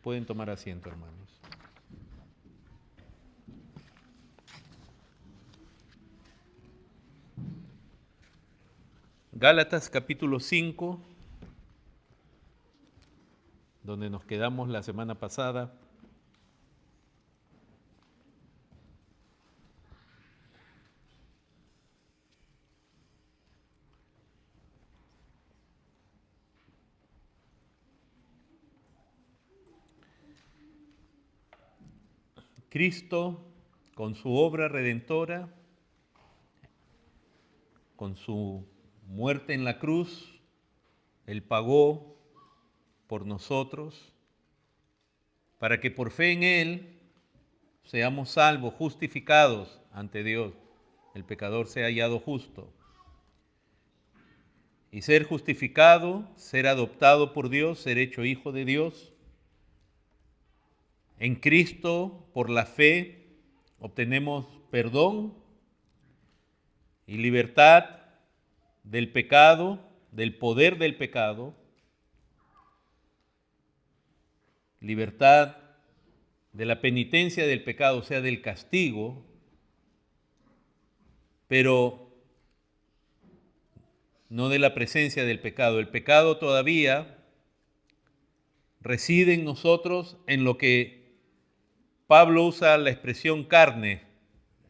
Pueden tomar asiento, hermanos. Gálatas capítulo 5, donde nos quedamos la semana pasada. Cristo, con su obra redentora, con su muerte en la cruz, Él pagó por nosotros, para que por fe en Él seamos salvos, justificados ante Dios. El pecador sea hallado justo. Y ser justificado, ser adoptado por Dios, ser hecho hijo de Dios. En Cristo, por la fe, obtenemos perdón y libertad del pecado, del poder del pecado, libertad de la penitencia del pecado, o sea, del castigo, pero no de la presencia del pecado. El pecado todavía reside en nosotros en lo que Pablo usa la expresión carne,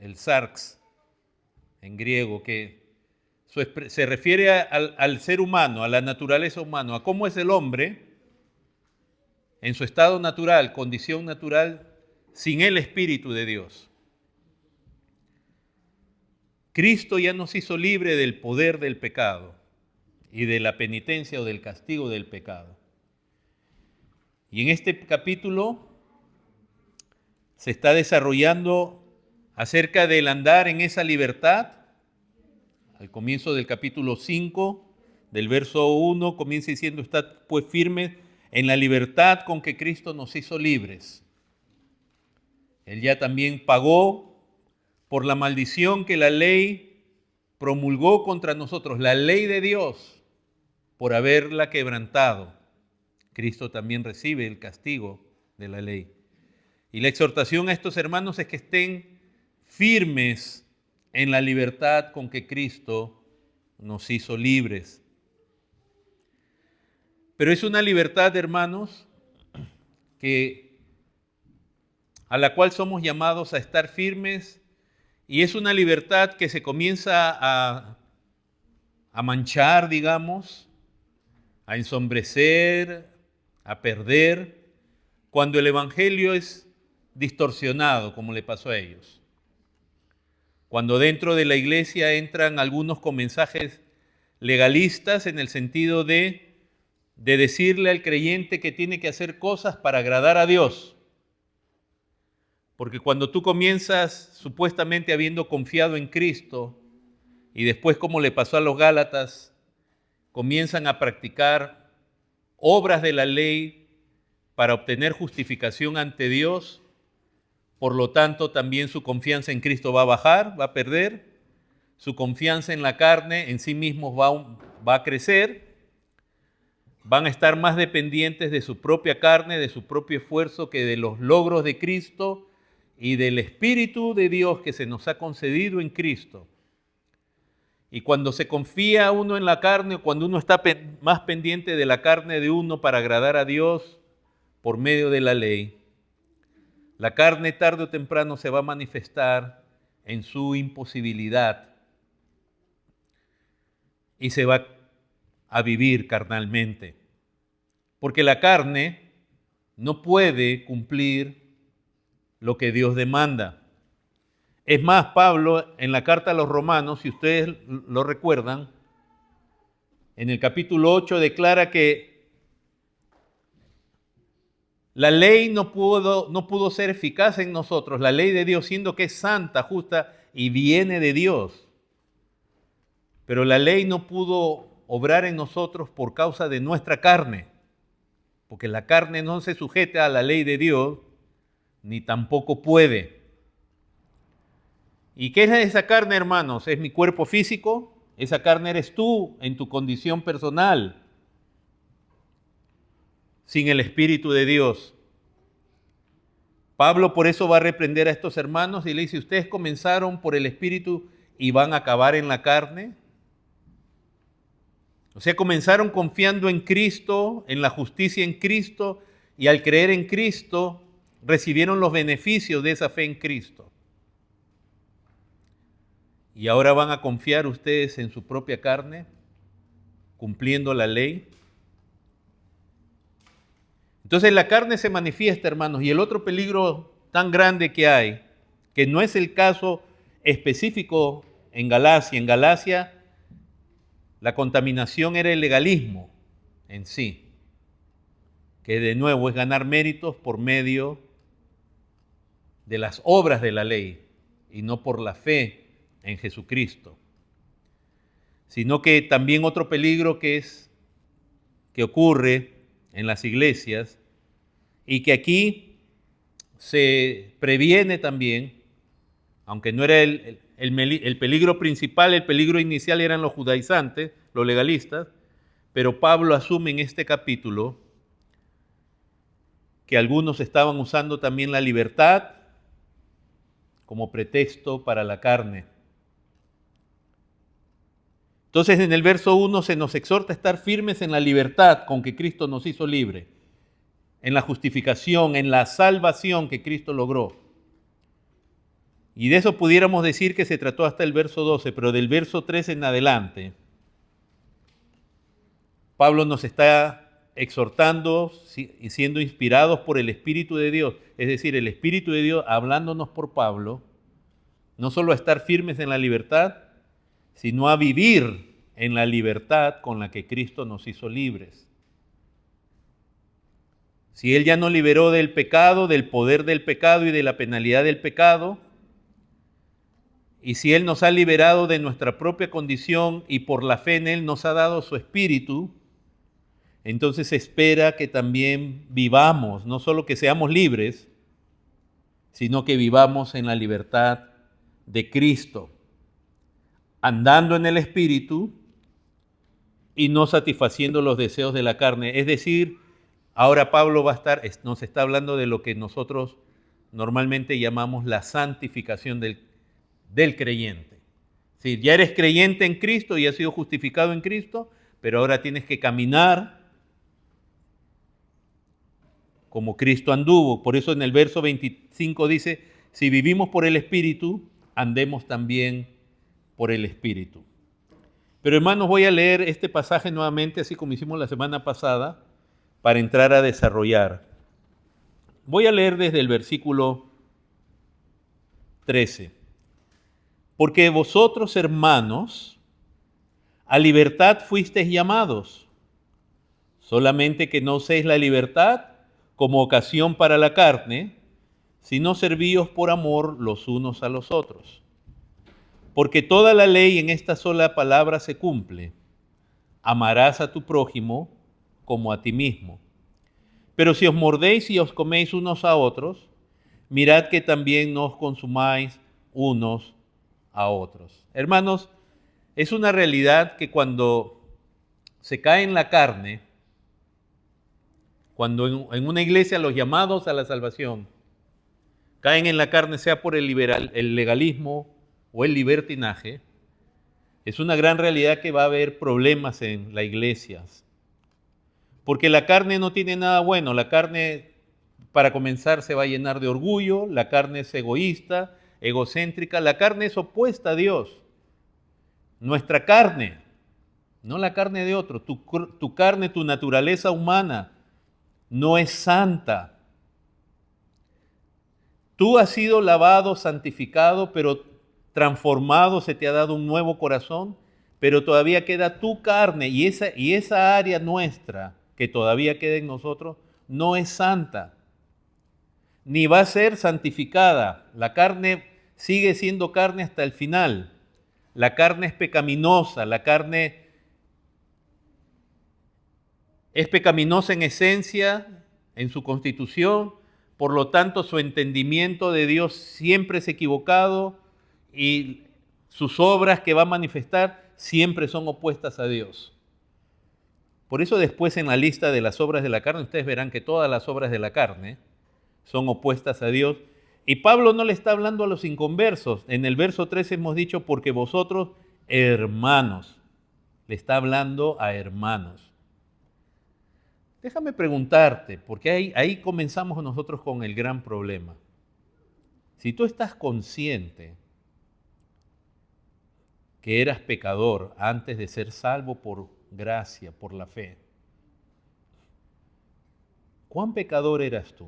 el sarx, en griego, que se refiere al ser humano, a la naturaleza humana, a cómo es el hombre en su estado natural, condición natural, sin el Espíritu de Dios. Cristo ya nos hizo libre del poder del pecado y de la penitencia o del castigo del pecado. Y en este capítulo se está desarrollando acerca del andar en esa libertad. Al comienzo del capítulo 5, del verso 1, comienza diciendo: estad pues firmes en la libertad con que Cristo nos hizo libres. Él ya también pagó por la maldición que la ley promulgó contra nosotros, la ley de Dios, por haberla quebrantado. Cristo también recibe el castigo de la ley. Y la exhortación a estos hermanos es que estén firmes en la libertad con que Cristo nos hizo libres. Pero es una libertad, hermanos, a la cual somos llamados a estar firmes, y es una libertad que se comienza a manchar, digamos, a ensombrecer, a perder, cuando el evangelio es distorsionado, como le pasó a ellos. Cuando dentro de la iglesia entran algunos con mensajes legalistas en el sentido de decirle al creyente que tiene que hacer cosas para agradar a Dios. Porque cuando tú comienzas supuestamente habiendo confiado en Cristo y después, como le pasó a los Gálatas, comienzan a practicar obras de la ley para obtener justificación ante Dios, por lo tanto también su confianza en Cristo va a bajar, va a perder, su confianza en la carne, en sí mismos va a crecer, van a estar más dependientes de su propia carne, de su propio esfuerzo, que de los logros de Cristo y del Espíritu de Dios que se nos ha concedido en Cristo. Y cuando se confía uno en la carne, cuando uno está más pendiente de la carne de uno para agradar a Dios por medio de la ley, la carne tarde o temprano se va a manifestar en su imposibilidad y se va a vivir carnalmente. Porque la carne no puede cumplir lo que Dios demanda. Es más, Pablo, en la carta a los Romanos, si ustedes lo recuerdan, en el capítulo 8 declara que la ley no pudo ser eficaz en nosotros, la ley de Dios, siendo que es santa, justa y viene de Dios. Pero la ley no pudo obrar en nosotros por causa de nuestra carne, porque la carne no se sujeta a la ley de Dios, ni tampoco puede. ¿Y qué es esa carne, hermanos? Es mi cuerpo físico, esa carne eres tú en tu condición personal, sin el Espíritu de Dios. Pablo por eso va a reprender a estos hermanos y le dice, ustedes comenzaron por el Espíritu y van a acabar en la carne. O sea, comenzaron confiando en Cristo, en la justicia en Cristo, y al creer en Cristo recibieron los beneficios de esa fe en Cristo. Y ahora van a confiar ustedes en su propia carne, cumpliendo la ley. Entonces la carne se manifiesta, hermanos, y el otro peligro tan grande que hay, que no es el caso específico en Galacia la contaminación era el legalismo en sí, que de nuevo es ganar méritos por medio de las obras de la ley y no por la fe en Jesucristo. Sino que también otro peligro que ocurre en las iglesias y que aquí se previene también, aunque no era el peligro principal, el peligro inicial eran los judaizantes, los legalistas, pero Pablo asume en este capítulo que algunos estaban usando también la libertad como pretexto para la carne. Entonces en el verso 1 se nos exhorta a estar firmes en la libertad con que Cristo nos hizo libre, en la justificación, en la salvación que Cristo logró. Y de eso pudiéramos decir que se trató hasta el verso 12, pero del verso 13 en adelante, Pablo nos está exhortando y siendo inspirados por el Espíritu de Dios, es decir, el Espíritu de Dios hablándonos por Pablo, no solo a estar firmes en la libertad, sino a vivir en la libertad con la que Cristo nos hizo libres. Si Él ya nos liberó del pecado, del poder del pecado y de la penalidad del pecado, y si Él nos ha liberado de nuestra propia condición y por la fe en Él nos ha dado su Espíritu, entonces espera que también vivamos, no solo que seamos libres, sino que vivamos en la libertad de Cristo, andando en el Espíritu y no satisfaciendo los deseos de la carne. Es decir, ahora Pablo nos está hablando de lo que nosotros normalmente llamamos la santificación del creyente. Sí, ya eres creyente en Cristo y has sido justificado en Cristo, pero ahora tienes que caminar como Cristo anduvo. Por eso en el verso 25 dice, si vivimos por el Espíritu, andemos también por el Espíritu. Pero hermanos, voy a leer este pasaje nuevamente, así como hicimos la semana pasada, para entrar a desarrollar. Voy a leer desde el versículo 13. Porque vosotros, hermanos, a libertad fuisteis llamados, solamente que no uséis la libertad como ocasión para la carne, sino servíos por amor los unos a los otros. Porque toda la ley en esta sola palabra se cumple: amarás a tu prójimo como a ti mismo. Pero si os mordéis y os coméis unos a otros, mirad que también no os consumáis unos a otros. Hermanos, es una realidad que cuando se cae en la carne, cuando en una iglesia los llamados a la salvación caen en la carne, sea por el legalismo o el libertinaje, es una gran realidad que va a haber problemas en las iglesias. Porque la carne no tiene nada bueno. La carne, para comenzar, se va a llenar de orgullo. La carne es egoísta, egocéntrica. La carne es opuesta a Dios. Nuestra carne, no la carne de otro. Tu carne, tu naturaleza humana, no es santa. Tú has sido lavado, santificado, pero transformado, se te ha dado un nuevo corazón, pero todavía queda tu carne y esa área nuestra que todavía queda en nosotros no es santa, ni va a ser santificada. La carne sigue siendo carne hasta el final. La carne es pecaminosa, la carne es pecaminosa en esencia, en su constitución, por lo tanto su entendimiento de Dios siempre es equivocado y sus obras que va a manifestar siempre son opuestas a Dios. Por eso después en la lista de las obras de la carne, ustedes verán que todas las obras de la carne son opuestas a Dios. Y Pablo no le está hablando a los inconversos. En el verso 13 hemos dicho, porque vosotros, hermanos, le está hablando a hermanos. Déjame preguntarte, porque ahí comenzamos nosotros con el gran problema. Si tú estás consciente que eras pecador antes de ser salvo por gracia, por la fe, ¿cuán pecador eras tú?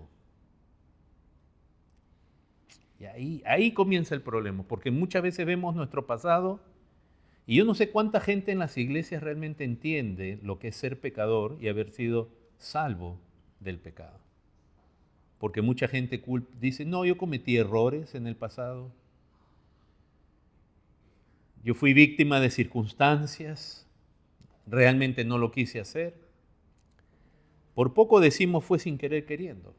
Y ahí comienza el problema, porque muchas veces vemos nuestro pasado y yo no sé cuánta gente en las iglesias realmente entiende lo que es ser pecador y haber sido salvo del pecado. Porque mucha gente dice, no, yo cometí errores en el pasado, yo fui víctima de circunstancias, realmente no lo quise hacer. Por poco decimos fue sin querer queriendo.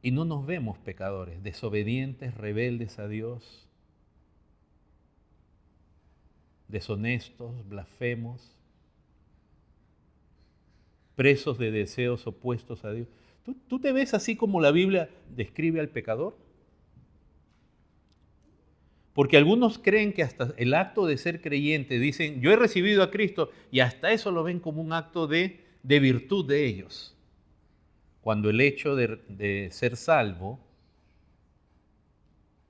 Y no nos vemos pecadores, desobedientes, rebeldes a Dios, deshonestos, blasfemos, presos de deseos opuestos a Dios. ¿Tú te ves así como la Biblia describe al pecador? Porque algunos creen que hasta el acto de ser creyente, dicen, yo he recibido a Cristo, y hasta eso lo ven como un acto de virtud de ellos. Cuando el hecho de ser salvo,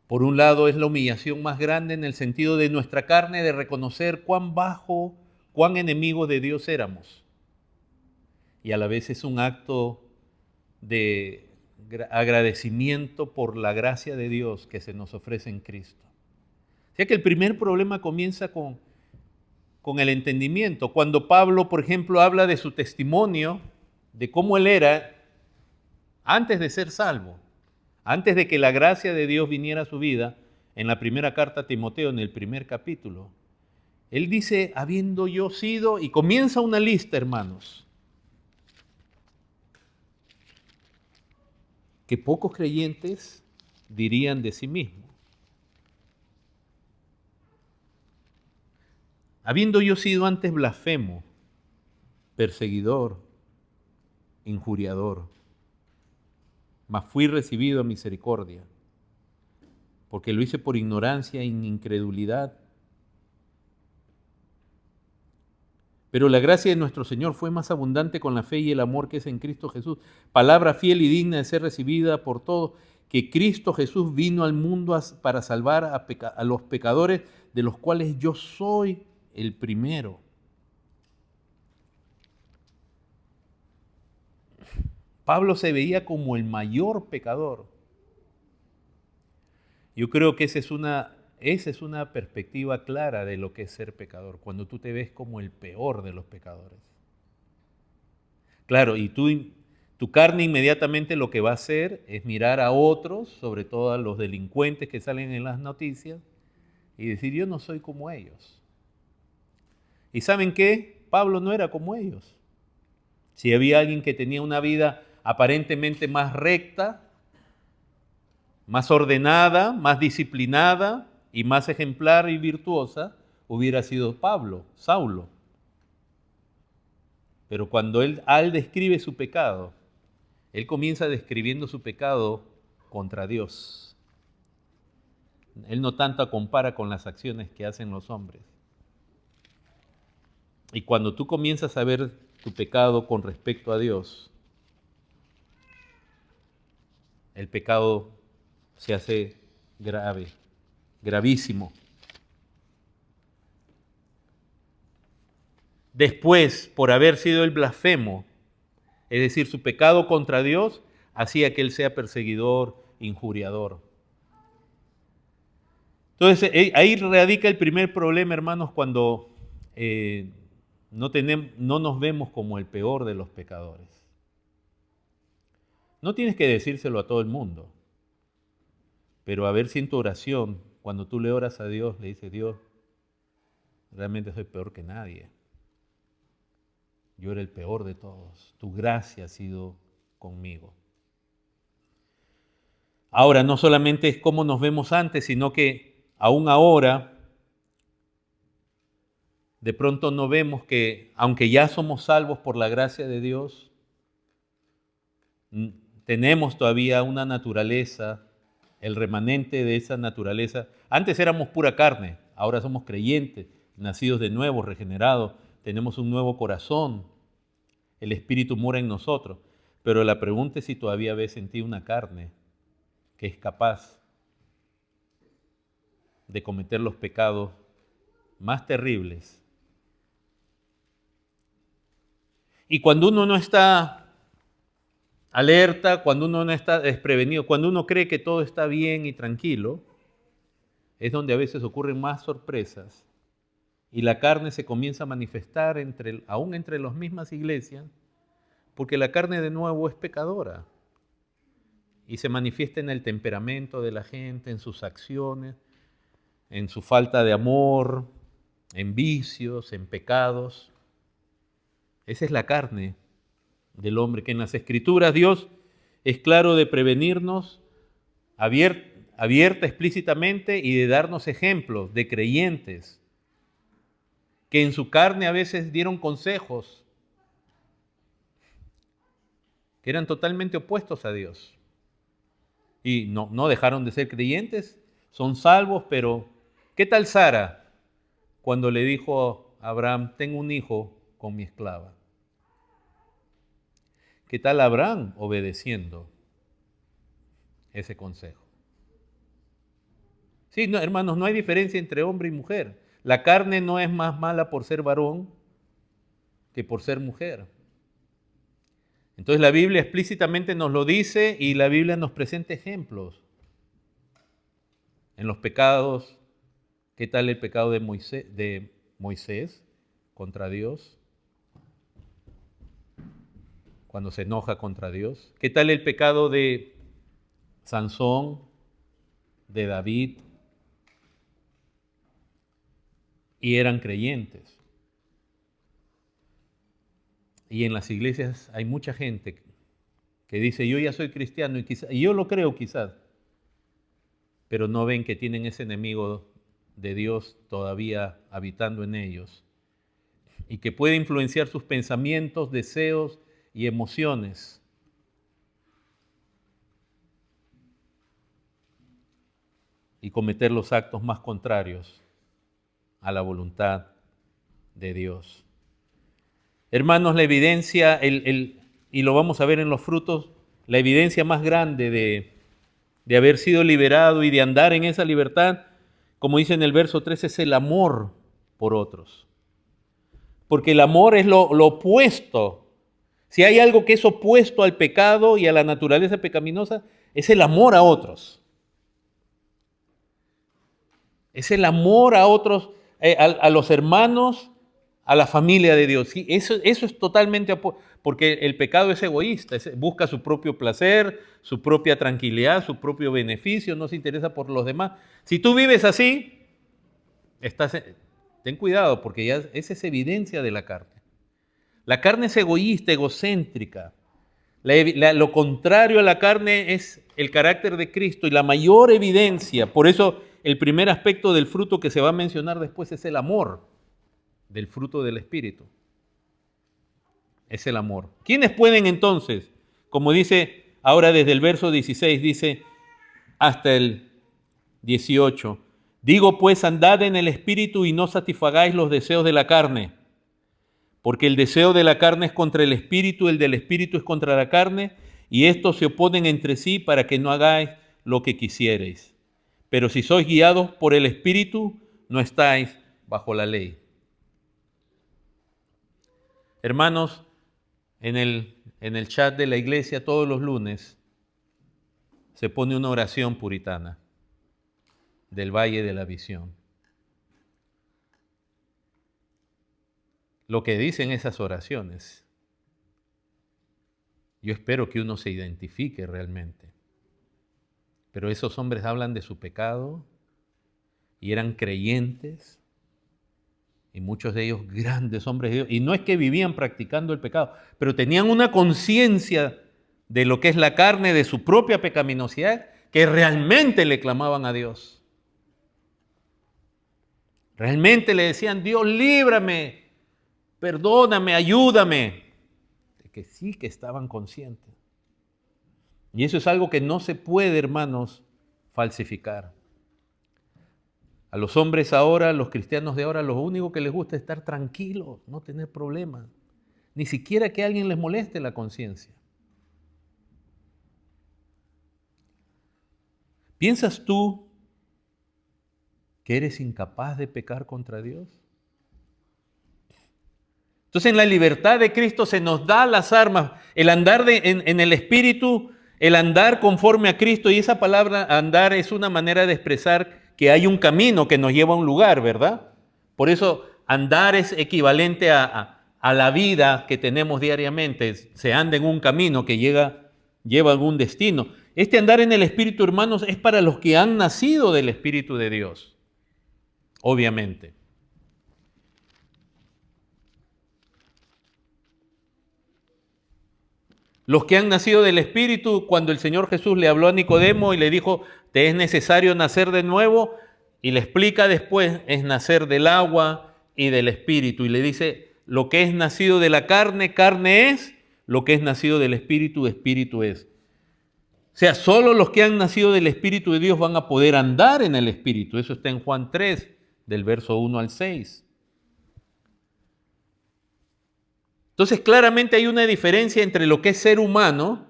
por un lado es la humillación más grande en el sentido de nuestra carne, de reconocer cuán bajo, cuán enemigos de Dios éramos. Y a la vez es un acto de agradecimiento por la gracia de Dios que se nos ofrece en Cristo. O sea que el primer problema comienza con el entendimiento. Cuando Pablo, por ejemplo, habla de su testimonio, de cómo él era antes de ser salvo, antes de que la gracia de Dios viniera a su vida, en la primera carta a Timoteo, en el primer capítulo, él dice, habiendo yo sido, y comienza una lista, hermanos, que pocos creyentes dirían de sí mismos. Habiendo yo sido antes blasfemo, perseguidor, injuriador, mas fui recibido a misericordia, porque lo hice por ignorancia e incredulidad. Pero la gracia de nuestro Señor fue más abundante con la fe y el amor que es en Cristo Jesús. Palabra fiel y digna de ser recibida por todos, que Cristo Jesús vino al mundo para salvar a los pecadores, de los cuales yo soy el primero. Pablo se veía como el mayor pecador. Yo creo que esa es una perspectiva clara de lo que es ser pecador, cuando tú te ves como el peor de los pecadores. Claro, y tu carne inmediatamente lo que va a hacer es mirar a otros, sobre todo a los delincuentes que salen en las noticias, y decir, yo no soy como ellos. ¿Y saben qué? Pablo no era como ellos. Si había alguien que tenía una vida aparentemente más recta, más ordenada, más disciplinada y más ejemplar y virtuosa, hubiera sido Saulo. Pero cuando él describe su pecado, él comienza describiendo su pecado contra Dios. Él no tanto compara con las acciones que hacen los hombres. Y cuando tú comienzas a ver tu pecado con respecto a Dios, el pecado se hace grave, gravísimo. Después, por haber sido el blasfemo, es decir, su pecado contra Dios, hacía que él sea perseguidor, injuriador. Entonces, ahí radica el primer problema, hermanos, cuando no nos vemos como el peor de los pecadores. No tienes que decírselo a todo el mundo, pero a ver si en tu oración, cuando tú le oras a Dios, le dices, Dios, realmente soy peor que nadie. Yo era el peor de todos. Tu gracia ha sido conmigo. Ahora, no solamente es cómo nos vemos antes, sino que aún ahora, de pronto no vemos que, aunque ya somos salvos por la gracia de Dios, tenemos todavía una naturaleza, el remanente de esa naturaleza. Antes éramos pura carne, ahora somos creyentes, nacidos de nuevo, regenerados, tenemos un nuevo corazón, el Espíritu mora en nosotros. Pero la pregunta es si todavía ves en ti una carne que es capaz de cometer los pecados más terribles. Y cuando uno no está alerta, cuando uno no está desprevenido, cuando uno cree que todo está bien y tranquilo, es donde a veces ocurren más sorpresas y la carne se comienza a manifestar aún entre las mismas iglesias, porque la carne de nuevo es pecadora y se manifiesta en el temperamento de la gente, en sus acciones, en su falta de amor, en vicios, en pecados. Esa es la carne del hombre, que en las Escrituras Dios es claro de prevenirnos abierta explícitamente y de darnos ejemplos de creyentes que en su carne a veces dieron consejos que eran totalmente opuestos a Dios. Y no dejaron de ser creyentes, son salvos, pero ¿qué tal Sara cuando le dijo a Abraham, tengo un hijo con mi esclava? ¿Qué tal Abraham obedeciendo ese consejo? Sí, no, hermanos, no hay diferencia entre hombre y mujer. La carne no es más mala por ser varón que por ser mujer. Entonces la Biblia explícitamente nos lo dice y la Biblia nos presenta ejemplos. En los pecados, ¿qué tal el pecado de Moisés contra Dios? Cuando se enoja contra Dios. ¿Qué tal el pecado de Sansón, de David? Y eran creyentes. Y en las iglesias hay mucha gente que dice, yo ya soy cristiano, y yo lo creo quizás, pero no ven que tienen ese enemigo de Dios todavía habitando en ellos y que puede influenciar sus pensamientos, deseos y emociones. Y cometer los actos más contrarios a la voluntad de Dios. Hermanos, la evidencia, y lo vamos a ver en los frutos, la evidencia más grande de haber sido liberado y de andar en esa libertad, como dice en el verso 13, es el amor por otros. Porque el amor es lo opuesto. Si hay algo que es opuesto al pecado y a la naturaleza pecaminosa, es el amor a otros. Es el amor a otros, a los hermanos, a la familia de Dios. Sí, eso es totalmente, porque el pecado es egoísta, busca su propio placer, su propia tranquilidad, su propio beneficio, no se interesa por los demás. Si tú vives así, ten cuidado, porque ya esa es evidencia de la carne. La carne es egoísta, egocéntrica. Lo contrario a la carne es el carácter de Cristo y la mayor evidencia. Por eso el primer aspecto del fruto que se va a mencionar después es el amor, del fruto del Espíritu. Es el amor. ¿Quiénes pueden entonces? Como dice ahora desde el verso 16, dice hasta el 18. Digo pues, andad en el Espíritu y no satisfagáis los deseos de la carne. Porque el deseo de la carne es contra el Espíritu, el del Espíritu es contra la carne, y estos se oponen entre sí para que no hagáis lo que quisierais. Pero si sois guiados por el Espíritu, no estáis bajo la ley. Hermanos, en el chat de la iglesia todos los lunes se pone una oración puritana del Valle de la Visión. Lo que dicen esas oraciones, yo espero que uno se identifique realmente. Pero esos hombres hablan de su pecado y eran creyentes y muchos de ellos grandes hombres de Dios. Y no es que vivían practicando el pecado, pero tenían una conciencia de lo que es la carne, de su propia pecaminosidad, que realmente le clamaban a Dios. Realmente le decían, Dios, líbrame, perdóname, ayúdame. De que sí que estaban conscientes. Y eso es algo que no se puede, hermanos, falsificar. A los hombres ahora, los cristianos de ahora, lo único que les gusta es estar tranquilos, no tener problemas. Ni siquiera que alguien les moleste la conciencia. ¿Piensas tú que eres incapaz de pecar contra Dios? Entonces en la libertad de Cristo se nos da las armas, el andar en el Espíritu, el andar conforme a Cristo, y esa palabra andar es una manera de expresar que hay un camino que nos lleva a un lugar, ¿verdad? Por eso andar es equivalente a la vida que tenemos diariamente, se anda en un camino que lleva a algún destino. Este andar en el Espíritu, hermanos, es para los que han nacido del Espíritu de Dios, obviamente. Los que han nacido del Espíritu, cuando el Señor Jesús le habló a Nicodemo y le dijo, te es necesario nacer de nuevo, y le explica después, es nacer del agua y del Espíritu. Y le dice, lo que es nacido de la carne, carne es, lo que es nacido del Espíritu, Espíritu es. O sea, solo los que han nacido del Espíritu de Dios van a poder andar en el Espíritu. Eso está en Juan 3, del verso 1 al 6. Entonces, claramente hay una diferencia entre lo que es ser humano,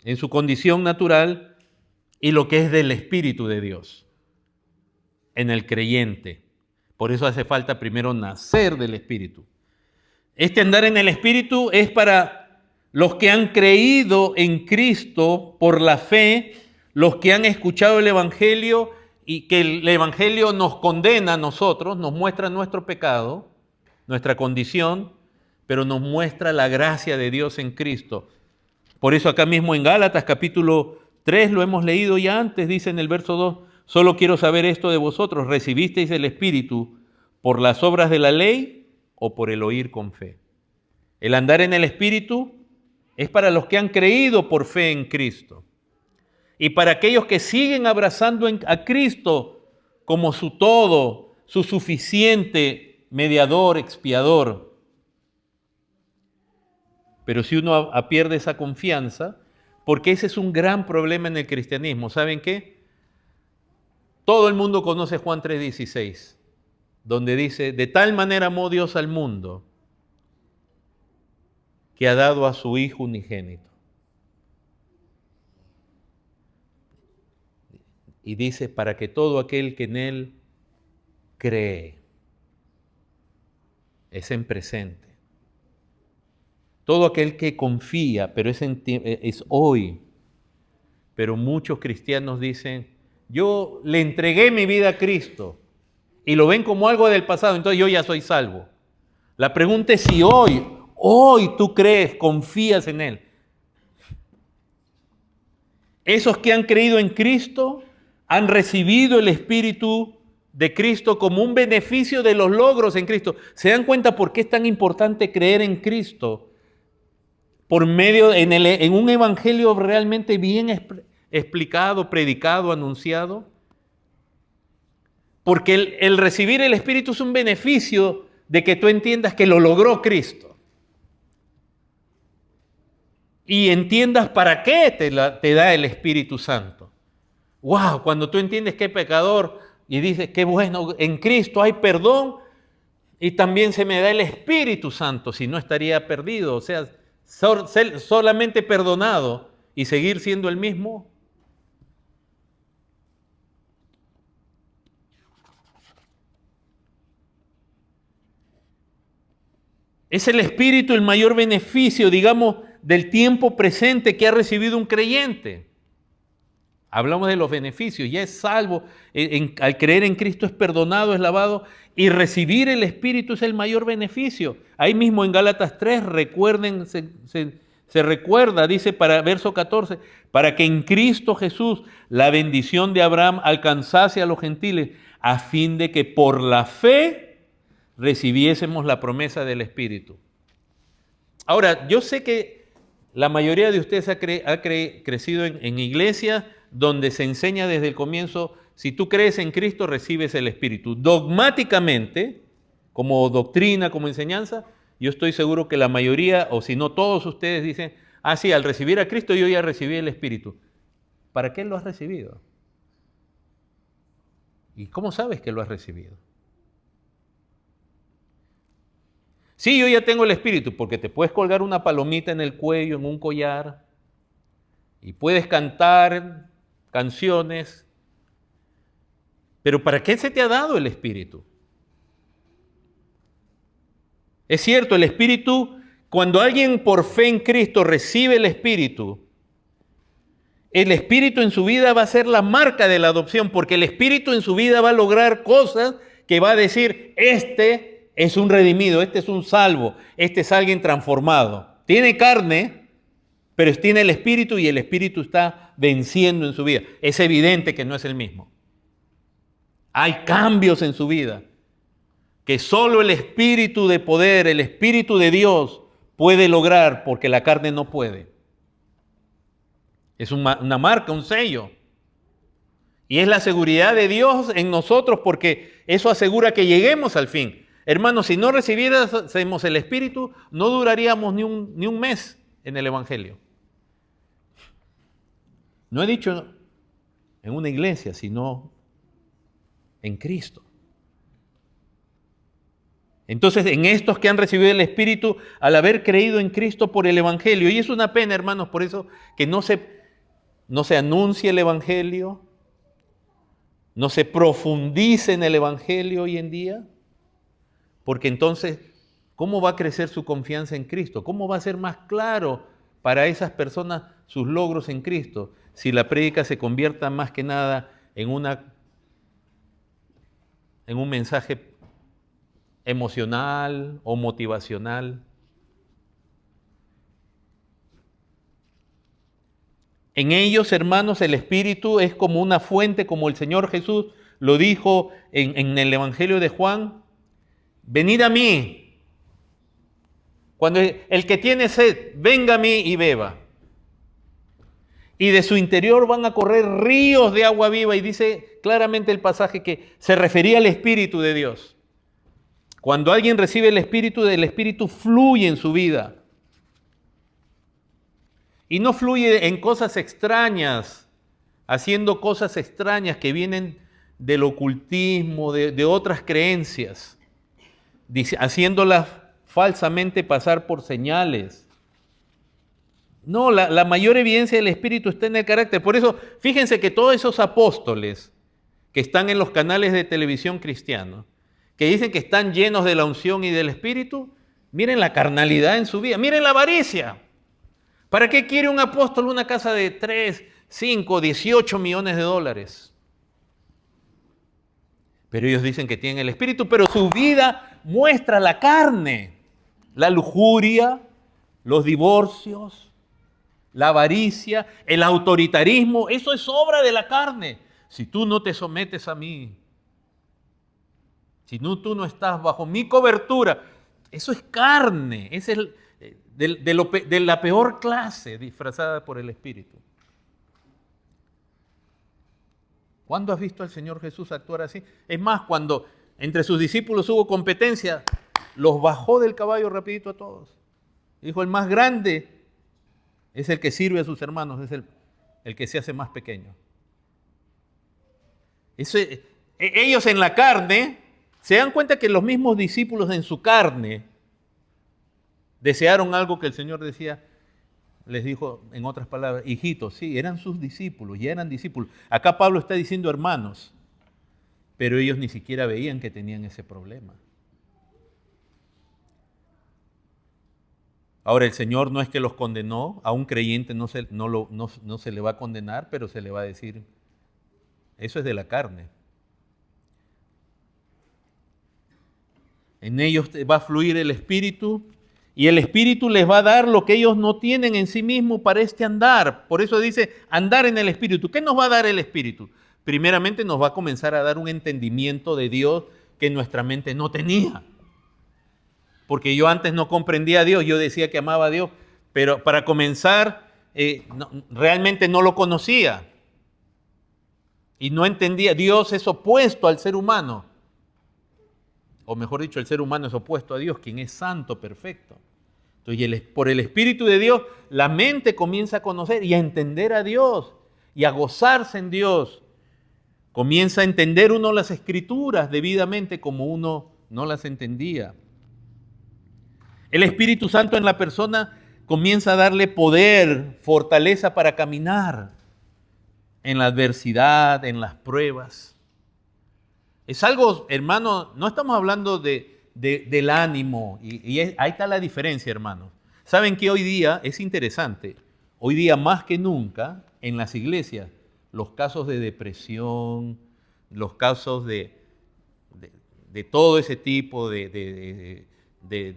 en su condición natural, y lo que es del Espíritu de Dios, en el creyente. Por eso hace falta primero nacer del Espíritu. Este andar en el Espíritu es para los que han creído en Cristo por la fe, los que han escuchado el Evangelio y que el Evangelio nos condena a nosotros, nos muestra nuestro pecado, nuestra condición, pero nos muestra la gracia de Dios en Cristo. Por eso acá mismo en Gálatas capítulo 3, lo hemos leído ya antes, dice en el verso 2, solo quiero saber esto de vosotros, ¿recibisteis el Espíritu por las obras de la ley o por el oír con fe? El andar en el Espíritu es para los que han creído por fe en Cristo. Y para aquellos que siguen abrazando a Cristo como su todo, su suficiente mediador, expiador. Pero si uno pierde esa confianza, porque ese es un gran problema en el cristianismo, ¿saben qué? Todo el mundo conoce Juan 3:16, donde dice, de tal manera amó Dios al mundo, que ha dado a su Hijo unigénito. Y dice, para que todo aquel que en Él cree, es en presente. Todo aquel que confía, pero es hoy. Pero muchos cristianos dicen, yo le entregué mi vida a Cristo y lo ven como algo del pasado, entonces yo ya soy salvo. La pregunta es si hoy tú crees, confías en Él. Esos que han creído en Cristo han recibido el Espíritu de Cristo como un beneficio de los logros en Cristo. ¿Se dan cuenta por qué es tan importante creer en Cristo? Por medio, en un evangelio realmente bien explicado, predicado, anunciado. Porque el recibir el Espíritu es un beneficio de que tú entiendas que lo logró Cristo. Y entiendas para qué te da el Espíritu Santo. ¡Wow! Cuando tú entiendes que es pecador y dices, qué bueno, en Cristo hay perdón y también se me da el Espíritu Santo, si no estaría perdido. O sea, ser solamente perdonado y seguir siendo el mismo. Es el Espíritu el mayor beneficio, digamos, del tiempo presente que ha recibido un creyente. Hablamos de los beneficios, ya es salvo, al creer en Cristo es perdonado, es lavado, y recibir el Espíritu es el mayor beneficio. Ahí mismo en Gálatas 3, recuerden, se recuerda, dice para verso 14, para que en Cristo Jesús la bendición de Abraham alcanzase a los gentiles, a fin de que por la fe recibiésemos la promesa del Espíritu. Ahora, yo sé que la mayoría de ustedes ha crecido en iglesias donde se enseña desde el comienzo, si tú crees en Cristo, recibes el Espíritu. Dogmáticamente, como doctrina, como enseñanza, yo estoy seguro que la mayoría, o si no todos ustedes dicen, Ah, sí, al recibir a Cristo yo ya recibí el Espíritu. ¿Para qué lo has recibido? ¿Y cómo sabes que lo has recibido? Sí, yo ya tengo el Espíritu, porque te puedes colgar una palomita en el cuello, en un collar, y puedes cantar canciones, pero ¿para qué se te ha dado el Espíritu? Es cierto, el Espíritu, cuando alguien por fe en Cristo recibe el Espíritu en su vida va a ser la marca de la adopción, porque el Espíritu en su vida va a lograr cosas que va a decir, este es un redimido, este es un salvo, este es alguien transformado. Tiene carne, pero tiene el Espíritu y el Espíritu está venciendo en su vida. Es evidente que no es el mismo. Hay cambios en su vida que solo el Espíritu de poder, el Espíritu de Dios puede lograr porque la carne no puede. Es una marca, un sello. Y es la seguridad de Dios en nosotros porque eso asegura que lleguemos al fin. Hermanos, si no recibiéramos el Espíritu, no duraríamos ni un mes en el Evangelio. No he dicho en una iglesia, sino en Cristo. Entonces, en estos que han recibido el Espíritu, al haber creído en Cristo por el Evangelio, y es una pena, hermanos, por eso que no se anuncia el Evangelio, no se profundice en el Evangelio hoy en día, porque entonces, ¿cómo va a crecer su confianza en Cristo? ¿Cómo va a ser más claro para esas personas sus logros en Cristo si la prédica se convierta más que nada en un mensaje emocional o motivacional? En ellos, hermanos, el Espíritu es como una fuente, como el Señor Jesús lo dijo en el Evangelio de Juan. Venid a mí. Cuando el que tiene sed, venga a mí y beba. Y de su interior van a correr ríos de agua viva. Y dice claramente el pasaje que se refería al Espíritu de Dios. Cuando alguien recibe el Espíritu fluye en su vida. Y no fluye en cosas extrañas, haciendo cosas extrañas que vienen del ocultismo, de otras creencias, haciéndolas falsamente pasar por señales. No, la mayor evidencia del Espíritu está en el carácter. Por eso, fíjense que todos esos apóstoles que están en los canales de televisión cristianos, que dicen que están llenos de la unción y del Espíritu, miren la carnalidad en su vida, miren la avaricia. ¿Para qué quiere un apóstol una casa de 3, 5, 18 millones de dólares? Pero ellos dicen que tienen el Espíritu, pero su vida muestra la carne, la lujuria, los divorcios, la avaricia, el autoritarismo. Eso es obra de la carne. Si tú no te sometes a mí, si tú no estás bajo mi cobertura, eso es carne, es de la peor clase disfrazada por el Espíritu. ¿Cuándo has visto al Señor Jesús actuar así? Es más, cuando entre sus discípulos hubo competencia, los bajó del caballo rapidito a todos. Dijo, el más grande es el que sirve a sus hermanos, es el que se hace más pequeño. Ellos en la carne se dan cuenta que los mismos discípulos en su carne desearon algo que el Señor les dijo en otras palabras, hijitos, sí, eran sus discípulos, ya eran discípulos. Acá Pablo está diciendo hermanos, pero ellos ni siquiera veían que tenían ese problema. Ahora, el Señor no es que los condenó, a un creyente no se le va a condenar, pero se le va a decir, eso es de la carne. En ellos va a fluir el Espíritu, y el Espíritu les va a dar lo que ellos no tienen en sí mismos para este andar. Por eso dice, andar en el Espíritu. ¿Qué nos va a dar el Espíritu? Primeramente nos va a comenzar a dar un entendimiento de Dios que nuestra mente no tenía. Porque yo antes no comprendía a Dios, yo decía que amaba a Dios, pero para comenzar, realmente no lo conocía. Y no entendía, Dios es opuesto al ser humano. O mejor dicho, el ser humano es opuesto a Dios, quien es santo, perfecto. Entonces, por el Espíritu de Dios, la mente comienza a conocer y a entender a Dios y a gozarse en Dios. Comienza a entender uno las Escrituras debidamente como uno no las entendía. El Espíritu Santo en la persona comienza a darle poder, fortaleza para caminar en la adversidad, en las pruebas. Es algo, hermano, no estamos hablando del ánimo, ahí está la diferencia, hermanos. Saben que hoy día es interesante, hoy día más que nunca en las iglesias, los casos de depresión, los casos de todo ese tipo de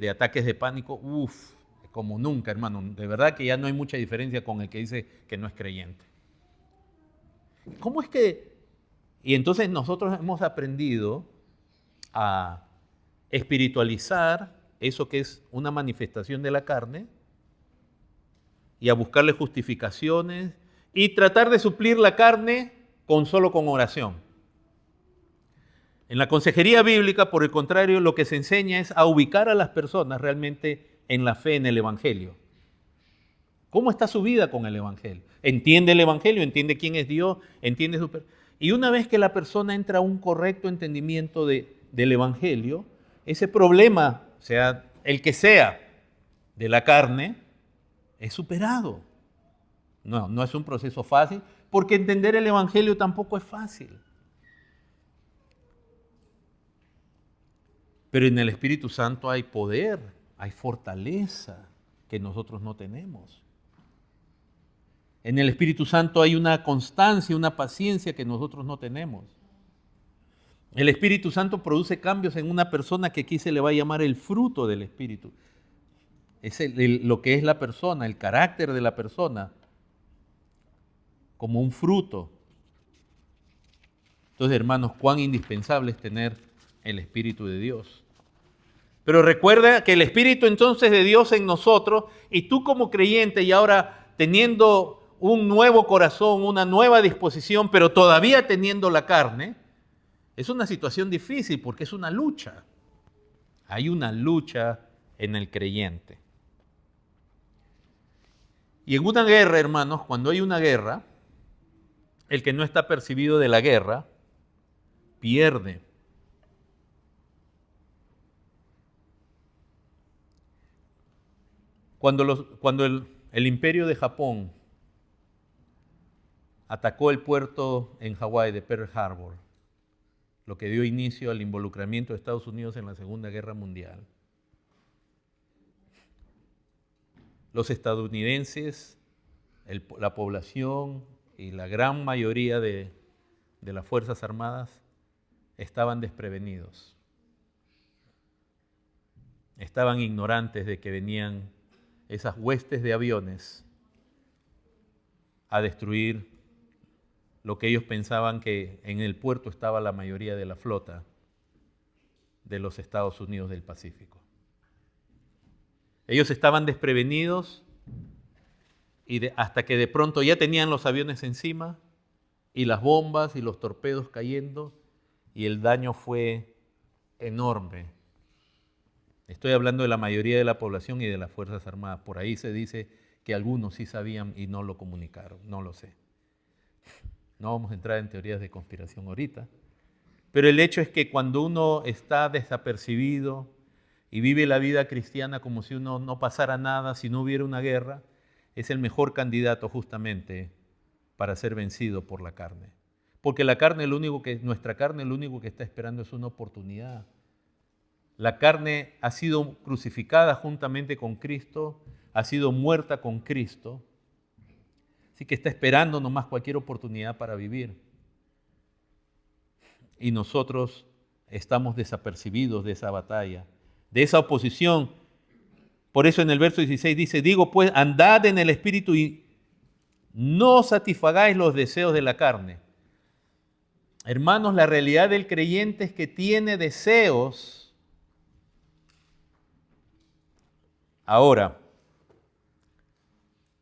ataques de pánico, como nunca, hermano. De verdad que ya no hay mucha diferencia con el que dice que no es creyente. ¿Cómo es que? Y entonces nosotros hemos aprendido a espiritualizar eso que es una manifestación de la carne y a buscarle justificaciones y tratar de suplir la carne solo con oración. En la consejería bíblica, por el contrario, lo que se enseña es a ubicar a las personas realmente en la fe en el Evangelio. ¿Cómo está su vida con el Evangelio? ¿Entiende el Evangelio? ¿Entiende quién es Dios? ¿Entiende su... Y una vez que la persona entra a un correcto entendimiento del Evangelio, ese problema, sea el que sea, de la carne, es superado. No es un proceso fácil, porque entender el Evangelio tampoco es fácil. Pero en el Espíritu Santo hay poder, hay fortaleza que nosotros no tenemos. En el Espíritu Santo hay una constancia, una paciencia que nosotros no tenemos. El Espíritu Santo produce cambios en una persona que aquí se le va a llamar el fruto del Espíritu. Es lo que es la persona, el carácter de la persona, como un fruto. Entonces, hermanos, cuán indispensable es tener el Espíritu de Dios. Pero recuerda que el Espíritu entonces de Dios en nosotros, y tú como creyente y ahora teniendo un nuevo corazón, una nueva disposición, pero todavía teniendo la carne, es una situación difícil porque es una lucha. Hay una lucha en el creyente. Y en una guerra, hermanos, cuando hay una guerra, el que no está percibido de la guerra, pierde. Cuando el imperio de Japón atacó el puerto en Hawái de Pearl Harbor, lo que dio inicio al involucramiento de Estados Unidos en la Segunda Guerra Mundial, los estadounidenses, la población y la gran mayoría de las Fuerzas Armadas estaban desprevenidos. Estaban ignorantes de que venían esas huestes de aviones a destruir lo que ellos pensaban que en el puerto estaba la mayoría de la flota de los Estados Unidos del Pacífico. Ellos estaban desprevenidos y hasta que de pronto ya tenían los aviones encima y las bombas y los torpedos cayendo y el daño fue enorme. Estoy hablando de la mayoría de la población y de las Fuerzas Armadas. Por ahí se dice que algunos sí sabían y no lo comunicaron, no lo sé. No vamos a entrar en teorías de conspiración ahorita. Pero el hecho es que cuando uno está desapercibido y vive la vida cristiana como si uno no pasara nada, si no hubiera una guerra, es el mejor candidato justamente para ser vencido por la carne. Porque nuestra carne lo único que está esperando es una oportunidad. La carne ha sido crucificada juntamente con Cristo, ha sido muerta con Cristo, así que está esperando nomás cualquier oportunidad para vivir. Y nosotros estamos desapercibidos de esa batalla, de esa oposición. Por eso en el verso 16 dice, digo pues, andad en el Espíritu y no satisfagáis los deseos de la carne. Hermanos, la realidad del creyente es que tiene deseos. Ahora,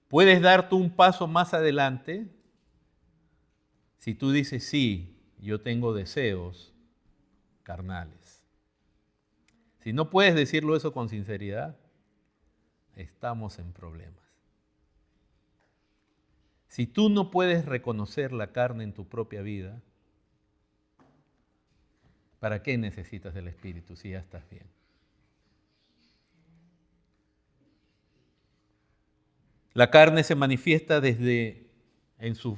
puedes dar tú un paso más adelante si tú dices, sí, yo tengo deseos carnales. Si no puedes decirlo eso con sinceridad, estamos en problemas. Si tú no puedes reconocer la carne en tu propia vida, ¿para qué necesitas del Espíritu si ya estás bien? La carne se manifiesta desde en su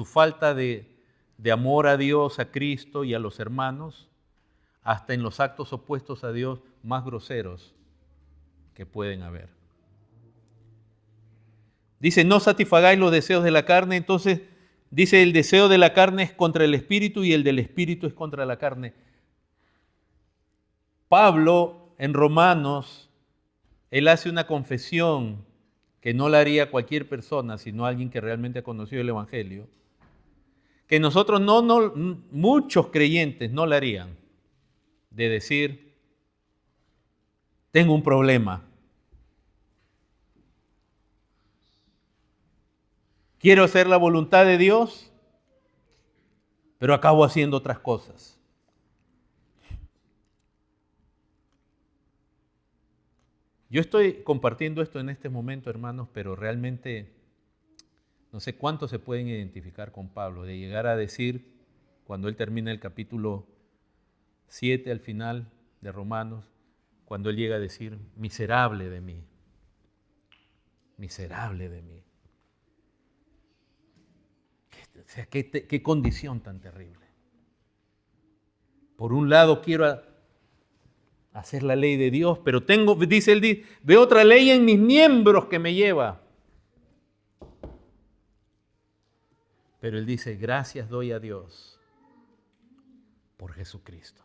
falta de amor a Dios, a Cristo y a los hermanos, hasta en los actos opuestos a Dios más groseros que pueden haber. Dice, no satisfagáis los deseos de la carne. Entonces dice, el deseo de la carne es contra el espíritu y el del espíritu es contra la carne. Pablo en Romanos, él hace una confesión que no la haría cualquier persona, sino alguien que realmente ha conocido el Evangelio, que nosotros muchos creyentes no la harían, de decir, tengo un problema. Quiero hacer la voluntad de Dios, pero acabo haciendo otras cosas. Yo estoy compartiendo esto en este momento, hermanos, pero realmente no sé cuántos se pueden identificar con Pablo, de llegar a decir, cuando él termina el capítulo 7 al final de Romanos, cuando él llega a decir, miserable de mí, miserable de mí. O sea, qué condición tan terrible. Por un lado quiero hacer la ley de Dios, pero dice él, veo otra ley en mis miembros que me lleva. Pero él dice, gracias doy a Dios por Jesucristo.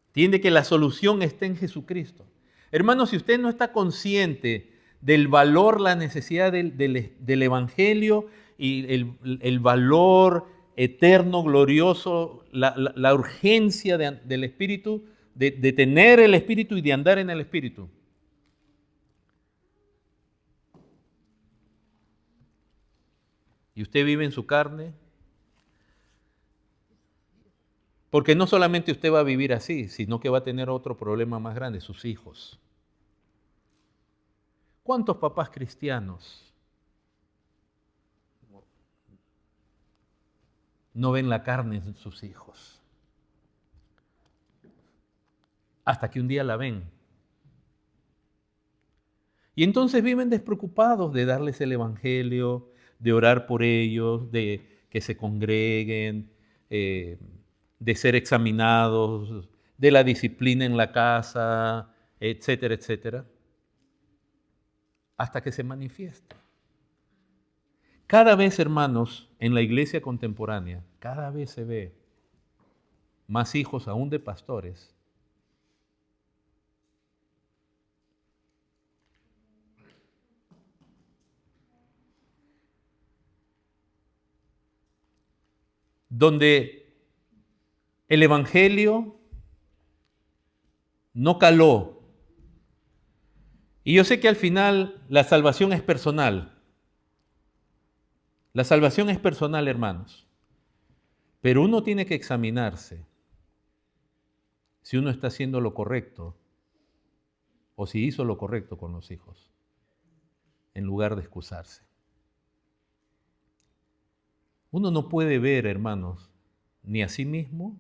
Entiende que la solución está en Jesucristo. Hermano, si usted no está consciente del valor, la necesidad del Evangelio y el valor eterno, glorioso, la urgencia del Espíritu, de tener el Espíritu y de andar en el Espíritu. Y usted vive en su carne, porque no solamente usted va a vivir así, sino que va a tener otro problema más grande, sus hijos. ¿Cuántos papás cristianos no ven la carne en sus hijos? Hasta que un día la ven. Y entonces viven despreocupados de darles el Evangelio, de orar por ellos, de que se congreguen, de ser examinados, de la disciplina en la casa, etcétera, etcétera, hasta que se manifiesta. Cada vez, hermanos, en la iglesia contemporánea, cada vez se ve más hijos aún de pastores donde el Evangelio no caló. Y yo sé que al final la salvación es personal. La salvación es personal, hermanos. Pero uno tiene que examinarse si uno está haciendo lo correcto o si hizo lo correcto con los hijos, en lugar de excusarse. Uno no puede ver, hermanos, ni a sí mismo,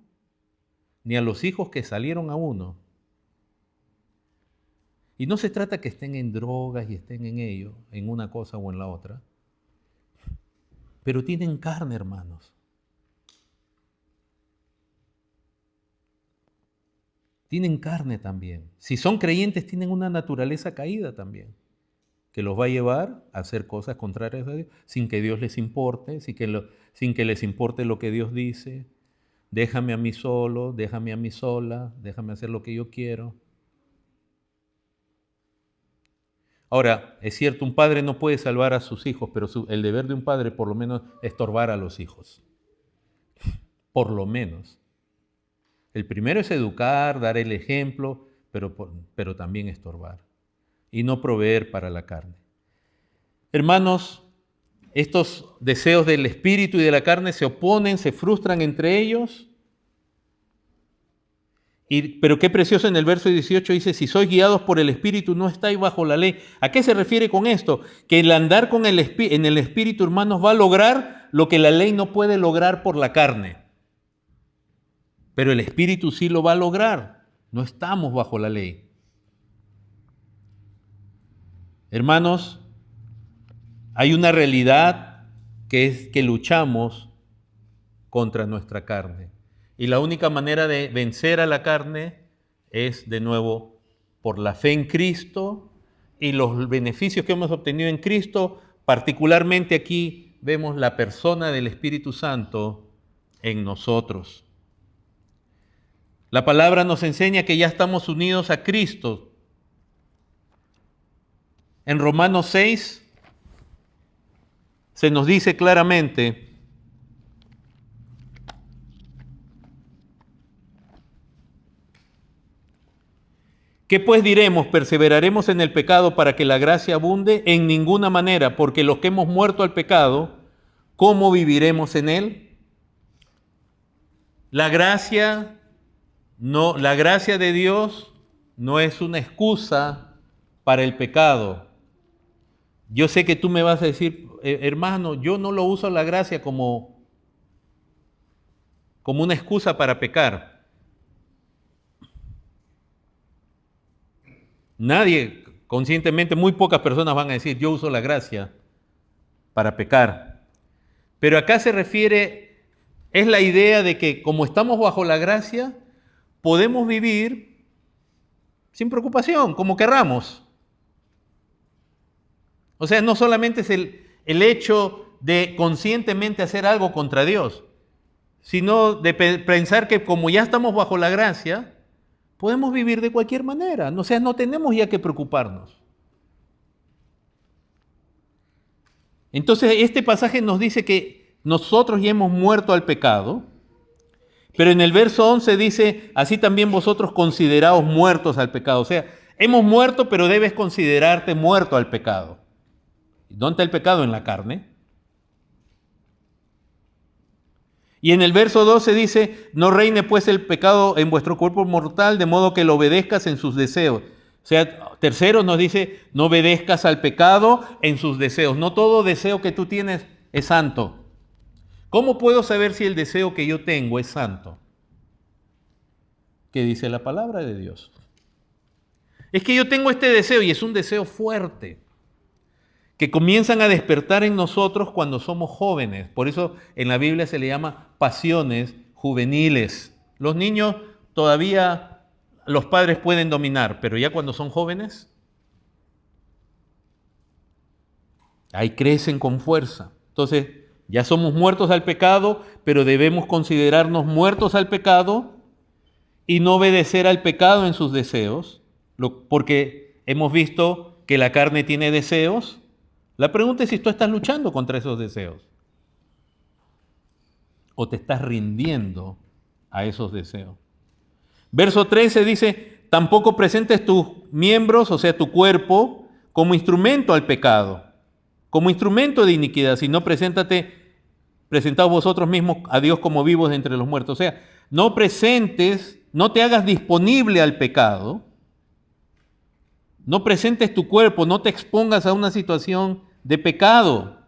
ni a los hijos que salieron a uno. Y no se trata que estén en drogas y estén en ello, en una cosa o en la otra, pero tienen carne, hermanos. Tienen carne también. Si son creyentes, tienen una naturaleza caída también, que los va a llevar a hacer cosas contrarias a Dios, sin que Dios les importe, sin que les importe lo que Dios dice. Déjame a mí solo, déjame a mí sola, déjame hacer lo que yo quiero. Ahora, es cierto, un padre no puede salvar a sus hijos, pero el deber de un padre por lo menos es estorbar a los hijos. Por lo menos. El primero es educar, dar el ejemplo, pero también estorbar. Y no proveer para la carne. Hermanos, estos deseos del espíritu y de la carne se oponen, se frustran entre ellos. Pero qué precioso en el verso 18 dice, si sois guiados por el Espíritu, no estáis bajo la ley. ¿A qué se refiere con esto? Que el andar en el Espíritu, hermanos, va a lograr lo que la ley no puede lograr por la carne. Pero el Espíritu sí lo va a lograr. No estamos bajo la ley. Hermanos, hay una realidad que es que luchamos contra nuestra carne. Y la única manera de vencer a la carne es, de nuevo, por la fe en Cristo y los beneficios que hemos obtenido en Cristo. Particularmente aquí vemos la persona del Espíritu Santo en nosotros. La palabra nos enseña que ya estamos unidos a Cristo. En Romanos 6 se nos dice claramente: ¿qué pues diremos? ¿Perseveraremos en el pecado para que la gracia abunde? En ninguna manera, porque los que hemos muerto al pecado, ¿cómo viviremos en él? La gracia de Dios no es una excusa para el pecado. Yo sé que tú me vas a decir, hermano, yo no lo uso la gracia como una excusa para pecar. Nadie, conscientemente, muy pocas personas van a decir, yo uso la gracia para pecar. Pero acá se refiere, es la idea de que como estamos bajo la gracia, podemos vivir sin preocupación, como querramos. O sea, no solamente es el hecho de conscientemente hacer algo contra Dios, sino de pensar que como ya estamos bajo la gracia, podemos vivir de cualquier manera. O sea, no tenemos ya que preocuparnos. Entonces, este pasaje nos dice que nosotros ya hemos muerto al pecado, pero en el verso 11 dice, así también vosotros consideraos muertos al pecado. O sea, hemos muerto, pero debes considerarte muerto al pecado. ¿Dónde está el pecado? En la carne. Y en el verso 12 dice, no reine pues el pecado en vuestro cuerpo mortal, de modo que lo obedezcas en sus deseos. O sea, tercero nos dice, no obedezcas al pecado en sus deseos. No todo deseo que tú tienes es santo. ¿Cómo puedo saber si el deseo que yo tengo es santo? ¿Qué dice la palabra de Dios? Es que yo tengo este deseo y es un deseo fuerte, que comienzan a despertar en nosotros cuando somos jóvenes. Por eso en la Biblia se le llama pasiones juveniles. Los niños todavía los padres pueden dominar, pero ya cuando son jóvenes, ahí crecen con fuerza. Entonces, ya somos muertos al pecado, pero debemos considerarnos muertos al pecado y no obedecer al pecado en sus deseos, porque hemos visto que la carne tiene deseos. La pregunta es si tú estás luchando contra esos deseos o te estás rindiendo a esos deseos. Verso 13 dice, tampoco presentes tus miembros, o sea, tu cuerpo, como instrumento al pecado, como instrumento de iniquidad, sino presentaos vosotros mismos a Dios como vivos de entre los muertos. O sea, no te hagas disponible al pecado, no presentes tu cuerpo, no te expongas a una situación de pecado.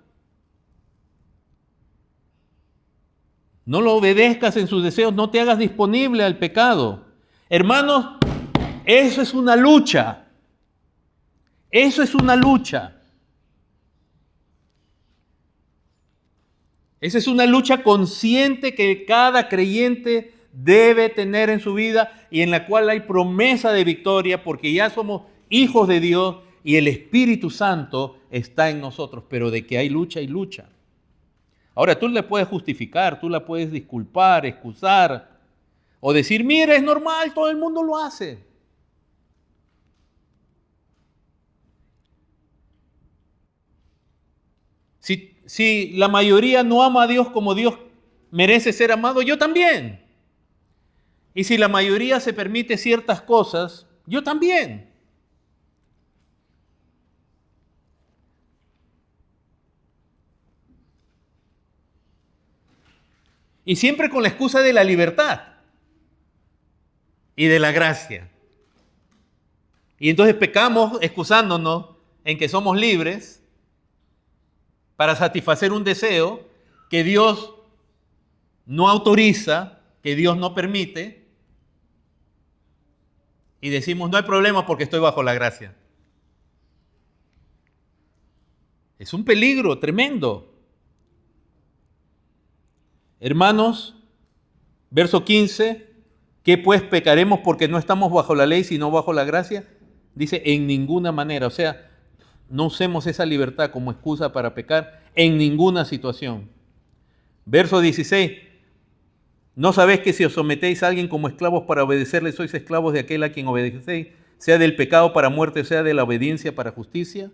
No lo obedezcas en sus deseos, no te hagas disponible al pecado. Hermanos, eso es una lucha. Eso es una lucha. Esa es una lucha consciente que cada creyente debe tener en su vida y en la cual hay promesa de victoria porque ya somos hijos de Dios y el Espíritu Santo está en nosotros, pero de que hay lucha, hay lucha. Ahora tú le puedes justificar, tú la puedes disculpar, excusar o decir, mira, es normal, todo el mundo lo hace. Si la mayoría no ama a Dios como Dios merece ser amado, yo también. Y si la mayoría se permite ciertas cosas, yo también. Y siempre con la excusa de la libertad. y de la gracia. Y entonces pecamos excusándonos en que somos libres para satisfacer un deseo que Dios no autoriza, que Dios no permite, y decimos, no hay problema porque estoy bajo la gracia. Es un peligro tremendo. Hermanos, verso 15, ¿qué pues pecaremos porque no estamos bajo la ley sino bajo la gracia? Dice, en ninguna manera, o sea, no usemos esa libertad como excusa para pecar en ninguna situación. Verso 16, ¿no sabéis que si os sometéis a alguien como esclavos para obedecerle, sois esclavos de aquel a quien obedecéis, sea del pecado para muerte, sea de la obediencia para justicia?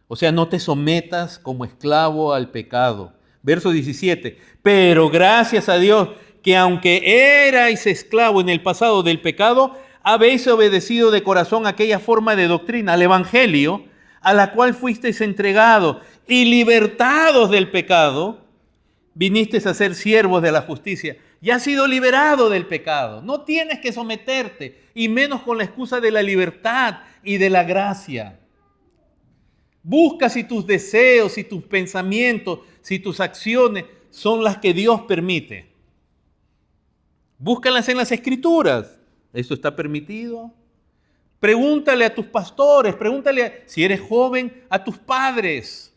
O sea, no te sometas como esclavo al pecado. Verso 17, pero gracias a Dios que aunque erais esclavo en el pasado del pecado, habéis obedecido de corazón aquella forma de doctrina, al evangelio, a la cual fuisteis entregados y libertados del pecado, vinisteis a ser siervos de la justicia. Ya has sido liberado del pecado. No tienes que someterte, y menos con la excusa de la libertad y de la gracia. Busca si tus deseos, si tus pensamientos, si tus acciones son las que Dios permite. Búscalas en las Escrituras. ¿Eso está permitido? Pregúntale a tus pastores, pregúntale, si eres joven, a tus padres.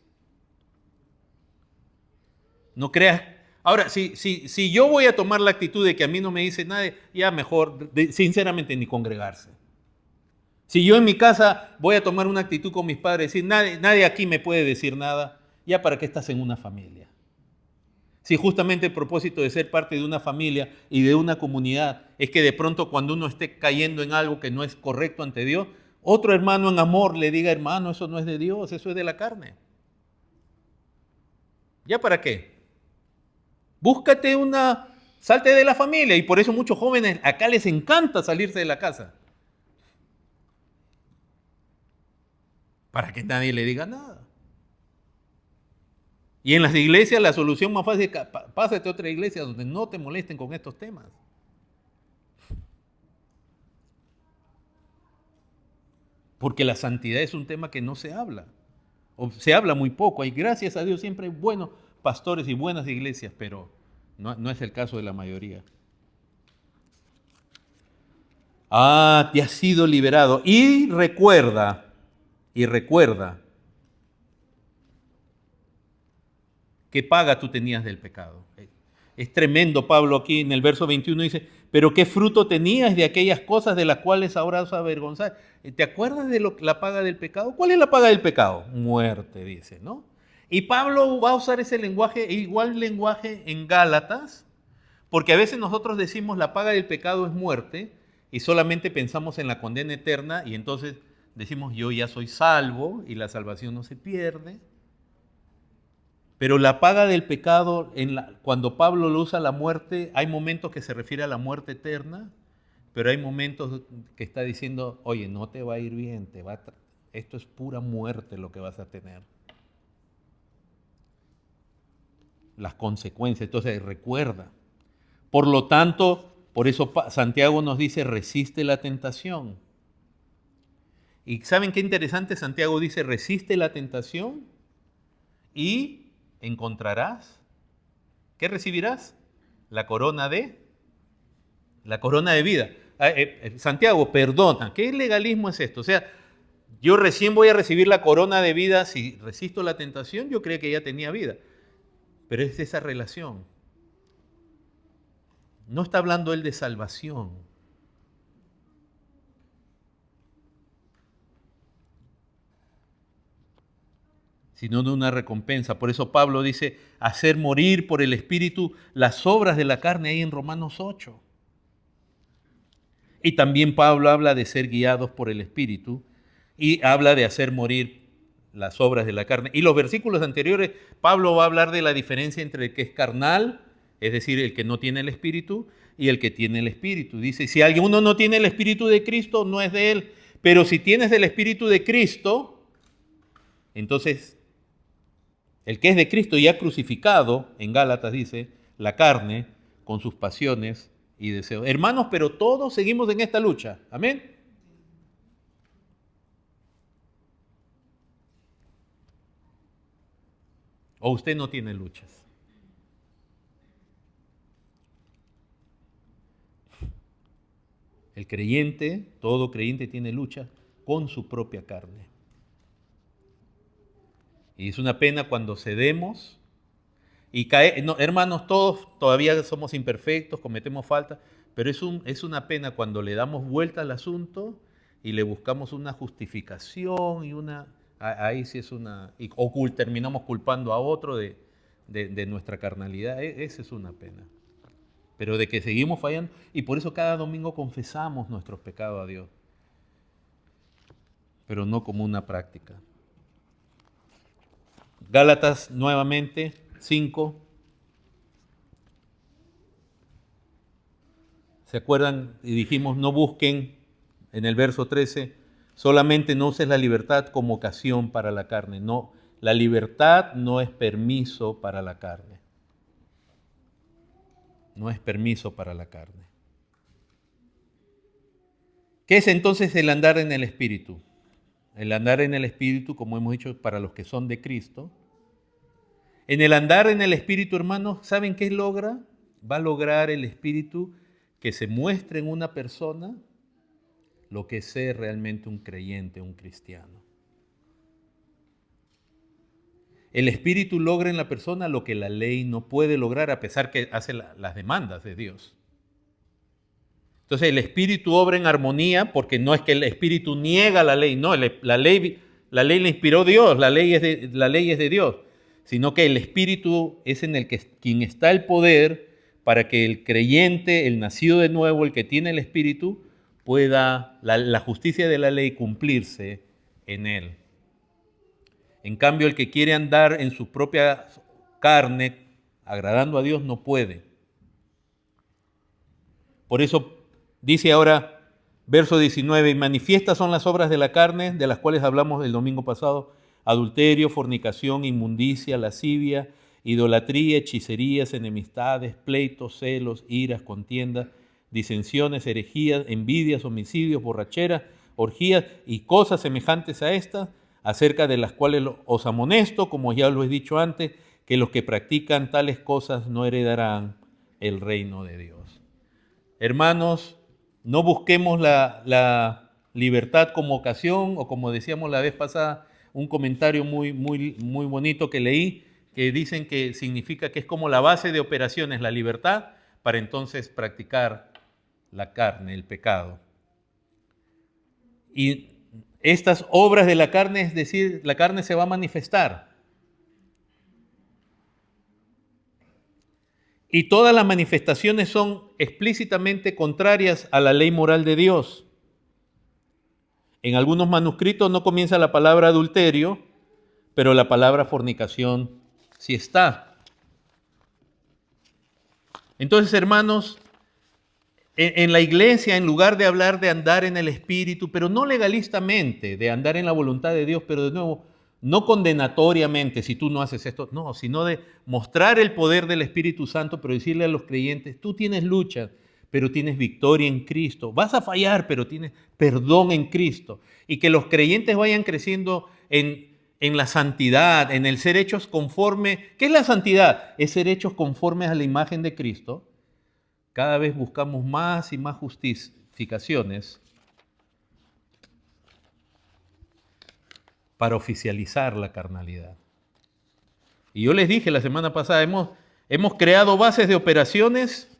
No creas. Ahora, si yo voy a tomar la actitud de que a mí no me dice nadie, ya mejor, sinceramente, ni congregarse. Si yo en mi casa voy a tomar una actitud con mis padres, decir, nadie aquí me puede decir nada, ya para qué estás en una familia. Si justamente el propósito de ser parte de una familia y de una comunidad es que de pronto cuando uno esté cayendo en algo que no es correcto ante Dios, otro hermano en amor le diga, hermano, eso no es de Dios, eso es de la carne. ¿Ya para qué? Búscate salte de la familia, y por eso muchos jóvenes acá les encanta salirse de la casa. Para que nadie le diga nada. Y en las iglesias la solución más fácil es pásate a otra iglesia donde no te molesten con estos temas. Porque la santidad es un tema que no se habla. O se habla muy poco. Y gracias a Dios siempre hay buenos pastores y buenas iglesias, pero no es el caso de la mayoría. Te has sido liberado. Y recuerda, ¿qué paga tú tenías del pecado? Es tremendo. Pablo aquí en el verso 21 dice, pero ¿qué fruto tenías de aquellas cosas de las cuales ahora os avergonzáis? ¿Te acuerdas de la paga del pecado? ¿Cuál es la paga del pecado? Muerte, dice, ¿no? Y Pablo va a usar ese lenguaje, igual lenguaje en Gálatas, porque a veces nosotros decimos la paga del pecado es muerte y solamente pensamos en la condena eterna y entonces decimos yo ya soy salvo y la salvación no se pierde. Pero la paga del pecado, cuando Pablo lo usa la muerte, hay momentos que se refiere a la muerte eterna, pero hay momentos que está diciendo, oye, no te va a ir bien, esto es pura muerte lo que vas a tener. Las consecuencias, entonces recuerda. Por lo tanto, por eso Santiago nos dice, resiste la tentación. ¿Y saben qué interesante? Santiago dice, resiste la tentación y encontrarás, ¿qué recibirás? La corona de vida. Santiago, perdona, ¿qué legalismo es esto? O sea, yo recién voy a recibir la corona de vida si resisto la tentación, yo creía que ya tenía vida. Pero es esa relación. No está hablando él de salvación. Sino de una recompensa. Por eso Pablo dice, hacer morir por el Espíritu las obras de la carne, ahí en Romanos 8. Y también Pablo habla de ser guiados por el Espíritu y habla de hacer morir las obras de la carne. Y los versículos anteriores, Pablo va a hablar de la diferencia entre el que es carnal, es decir, el que no tiene el Espíritu, y el que tiene el Espíritu. Dice, si alguno no tiene el Espíritu de Cristo, no es de él. Pero si tienes el Espíritu de Cristo, entonces el que es de Cristo ya crucificado, en Gálatas dice, la carne con sus pasiones y deseos. Hermanos, pero todos seguimos en esta lucha. Amén. ¿O usted no tiene luchas? El creyente, todo creyente tiene lucha con su propia carne. Y es una pena cuando cedemos y cae. No, hermanos, todos todavía somos imperfectos, cometemos faltas, pero es una pena cuando le damos vuelta al asunto y le buscamos una justificación y ahí sí es o terminamos culpando a otro de nuestra carnalidad. Esa es una pena. Pero de que seguimos fallando, y por eso cada domingo confesamos nuestros pecados a Dios, pero no como una práctica. Gálatas nuevamente, 5. ¿Se acuerdan? Y dijimos, no busquen, en el verso 13, solamente no uses la libertad como ocasión para la carne. No, la libertad no es permiso para la carne. No es permiso para la carne. ¿Qué es entonces el andar en el Espíritu? El andar en el Espíritu, como hemos dicho, para los que son de Cristo. En el andar en el Espíritu, hermanos, ¿saben qué logra? Va a lograr el Espíritu que se muestre en una persona lo que es ser realmente un creyente, un cristiano. El Espíritu logra en la persona lo que la ley no puede lograr, a pesar que hace las demandas de Dios. Entonces el Espíritu obra en armonía, porque no es que el Espíritu niega la ley, no, la ley la inspiró Dios, la ley es de Dios, sino que el Espíritu es en el que quien está el poder para que el creyente, el nacido de nuevo, el que tiene el Espíritu, pueda la justicia de la ley cumplirse en él. En cambio, el que quiere andar en su propia carne, agradando a Dios, no puede. Por eso dice ahora, verso 19, manifiestas son las obras de la carne, de las cuales hablamos el domingo pasado: adulterio, fornicación, inmundicia, lascivia, idolatría, hechicerías, enemistades, pleitos, celos, iras, contiendas, disensiones, herejías, envidias, homicidios, borracheras, orgías y cosas semejantes a estas, acerca de las cuales os amonesto, como ya lo he dicho antes, que los que practican tales cosas no heredarán el reino de Dios. Hermanos, no busquemos la libertad como ocasión, o como decíamos la vez pasada, un comentario muy bonito que leí, que dicen que significa que es como la base de operaciones, la libertad, para entonces practicar la carne, el pecado. Y estas obras de la carne, es decir, la carne se va a manifestar. Y todas las manifestaciones son explícitamente contrarias a la ley moral de Dios. En algunos manuscritos no comienza la palabra adulterio, pero la palabra fornicación sí está. Entonces, hermanos, en la iglesia, en lugar de hablar de andar en el Espíritu, pero no legalistamente, de andar en la voluntad de Dios, pero de nuevo, no condenatoriamente, si tú no haces esto, no, sino de mostrar el poder del Espíritu Santo, pero decirle a los creyentes, tú tienes lucha, pero tienes victoria en Cristo. Vas a fallar, pero tienes perdón en Cristo. Y que los creyentes vayan creciendo en la santidad, en el ser hechos conforme. ¿Qué es la santidad? Es ser hechos conformes a la imagen de Cristo. Cada vez buscamos más y más justificaciones para oficializar la carnalidad. Y yo les dije la semana pasada, hemos creado bases de operaciones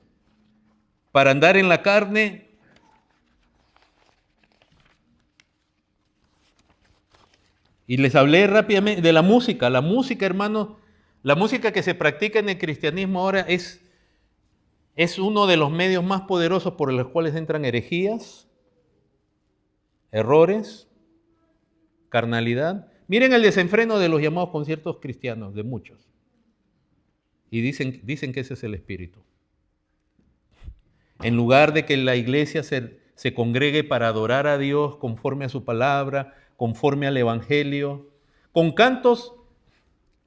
para andar en la carne. Y les hablé rápidamente de la música. La música, hermanos, la música que se practica en el cristianismo ahora es uno de los medios más poderosos por los cuales entran herejías, errores, carnalidad. Miren el desenfreno de los llamados conciertos cristianos, de muchos. Y dicen que ese es el espíritu. En lugar de que la iglesia se congregue para adorar a Dios conforme a su palabra, conforme al evangelio, con cantos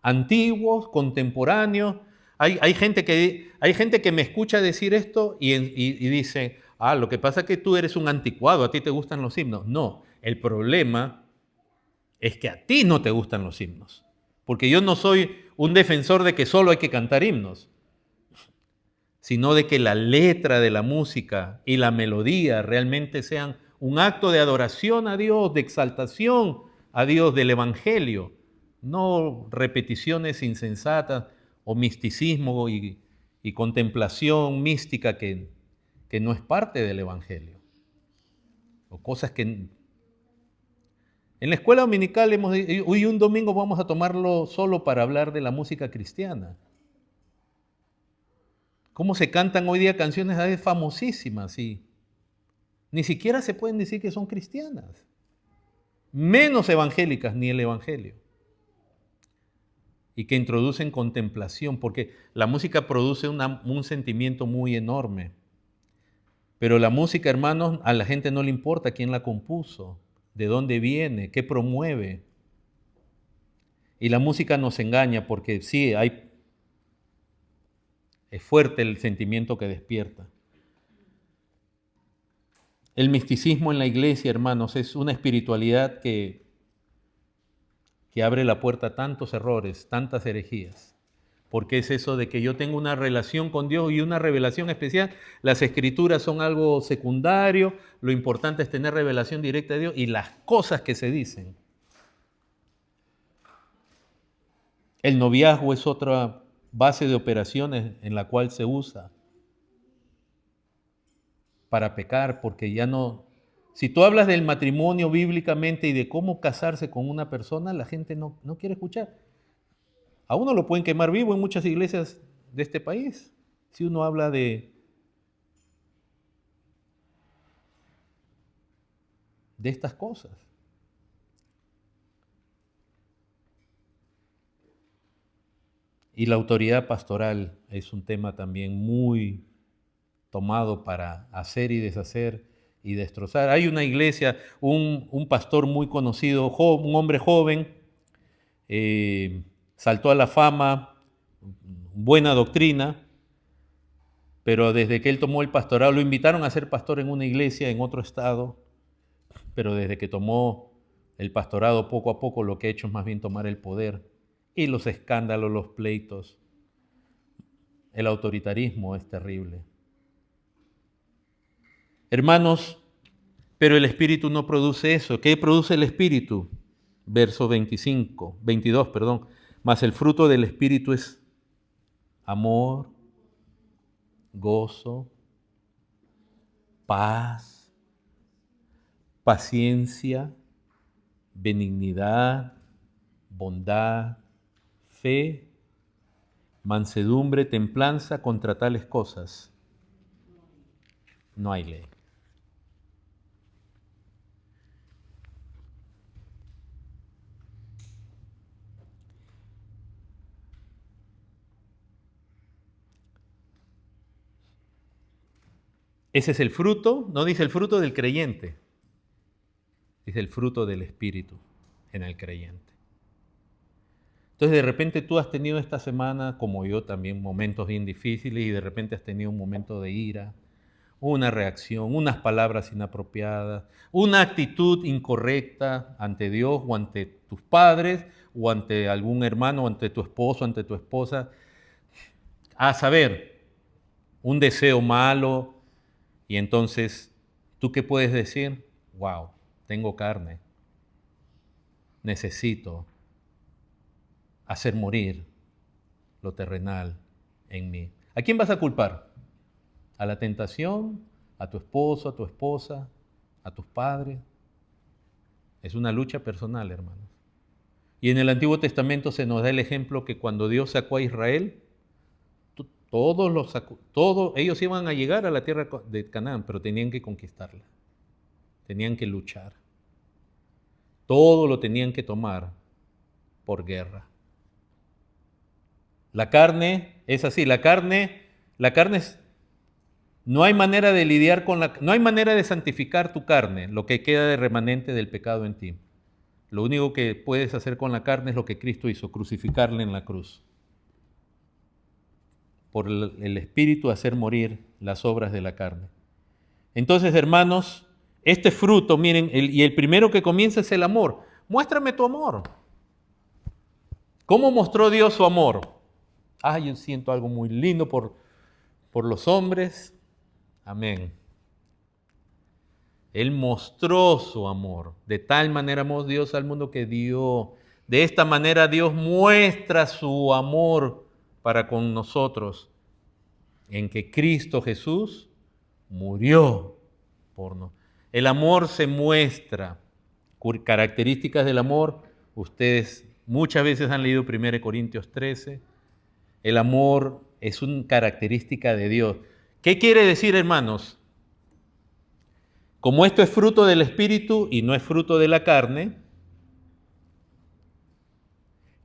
antiguos, contemporáneos, Hay gente que me escucha decir esto y dice, lo que pasa es que tú eres un anticuado, a ti te gustan los himnos. No, el problema es que a ti no te gustan los himnos. Porque yo no soy un defensor de que solo hay que cantar himnos, sino de que la letra de la música y la melodía realmente sean un acto de adoración a Dios, de exaltación a Dios del Evangelio, no repeticiones insensatas o misticismo y contemplación mística que no es parte del Evangelio, o cosas que... En la escuela dominical hoy un domingo vamos a tomarlo solo para hablar de la música cristiana. Cómo se cantan hoy día canciones a veces famosísimas y ni siquiera se pueden decir que son cristianas, menos evangélicas ni el Evangelio, y que introducen contemplación, porque la música produce un sentimiento muy enorme. Pero la música, hermanos, a la gente no le importa quién la compuso, de dónde viene, qué promueve. Y la música nos engaña porque sí, es fuerte el sentimiento que despierta. El misticismo en la iglesia, hermanos, es una espiritualidad que abre la puerta a tantos errores, tantas herejías. Porque es eso de que yo tengo una relación con Dios y una revelación especial. Las escrituras son algo secundario, lo importante es tener revelación directa de Dios y las cosas que se dicen. El noviazgo es otra base de operaciones en la cual se usa para pecar, porque ya no... Si tú hablas del matrimonio bíblicamente y de cómo casarse con una persona, la gente no quiere escuchar. A uno lo pueden quemar vivo en muchas iglesias de este país, si uno habla de estas cosas. Y la autoridad pastoral es un tema también muy tomado para hacer y deshacer y destrozar. Hay una iglesia, un pastor muy conocido, un hombre joven, saltó a la fama, buena doctrina, pero desde que él tomó el pastorado, lo invitaron a ser pastor en una iglesia en otro estado, pero desde que tomó el pastorado poco a poco lo que ha hecho es más bien tomar el poder y los escándalos, los pleitos. El autoritarismo es terrible. Hermanos, pero el Espíritu no produce eso. ¿Qué produce el Espíritu? Verso 22, Mas el fruto del Espíritu es amor, gozo, paz, paciencia, benignidad, bondad, fe, mansedumbre, templanza. Contra tales cosas no hay ley. Ese es el fruto, no dice el fruto del creyente, dice el fruto del Espíritu en el creyente. Entonces de repente tú has tenido esta semana, como yo también, momentos bien difíciles y de repente has tenido un momento de ira, una reacción, unas palabras inapropiadas, una actitud incorrecta ante Dios o ante tus padres o ante algún hermano, o ante tu esposo, ante tu esposa. A saber, un deseo malo. Y entonces, ¿tú qué puedes decir? Wow, tengo carne. Necesito hacer morir lo terrenal en mí. ¿A quién vas a culpar? ¿A la tentación? ¿A tu esposo, a tu esposa? ¿A tus padres? Es una lucha personal, hermanos. Y en el Antiguo Testamento se nos da el ejemplo que cuando Dios sacó a Israel, ellos iban a llegar a la tierra de Canaán, pero tenían que conquistarla. Tenían que luchar. Todo lo tenían que tomar por guerra. La carne es así, la carne es, no hay manera de lidiar con no hay manera de santificar tu carne, lo que queda de remanente del pecado en ti. Lo único que puedes hacer con la carne es lo que Cristo hizo, crucificarla en la cruz. por el Espíritu hacer morir las obras de la carne. Entonces, hermanos, este fruto, miren, el primero que comienza es el amor. Muéstrame tu amor. ¿Cómo mostró Dios su amor? Yo siento algo muy lindo por los hombres. Amén. Él mostró su amor. De tal manera amó Dios al mundo que dio. De esta manera Dios muestra su amor para con nosotros, en que Cristo Jesús murió por nosotros. El amor se muestra. Características del amor, ustedes muchas veces han leído 1 Corintios 13. El amor es una característica de Dios. ¿Qué quiere decir, hermanos? Como esto es fruto del Espíritu y no es fruto de la carne,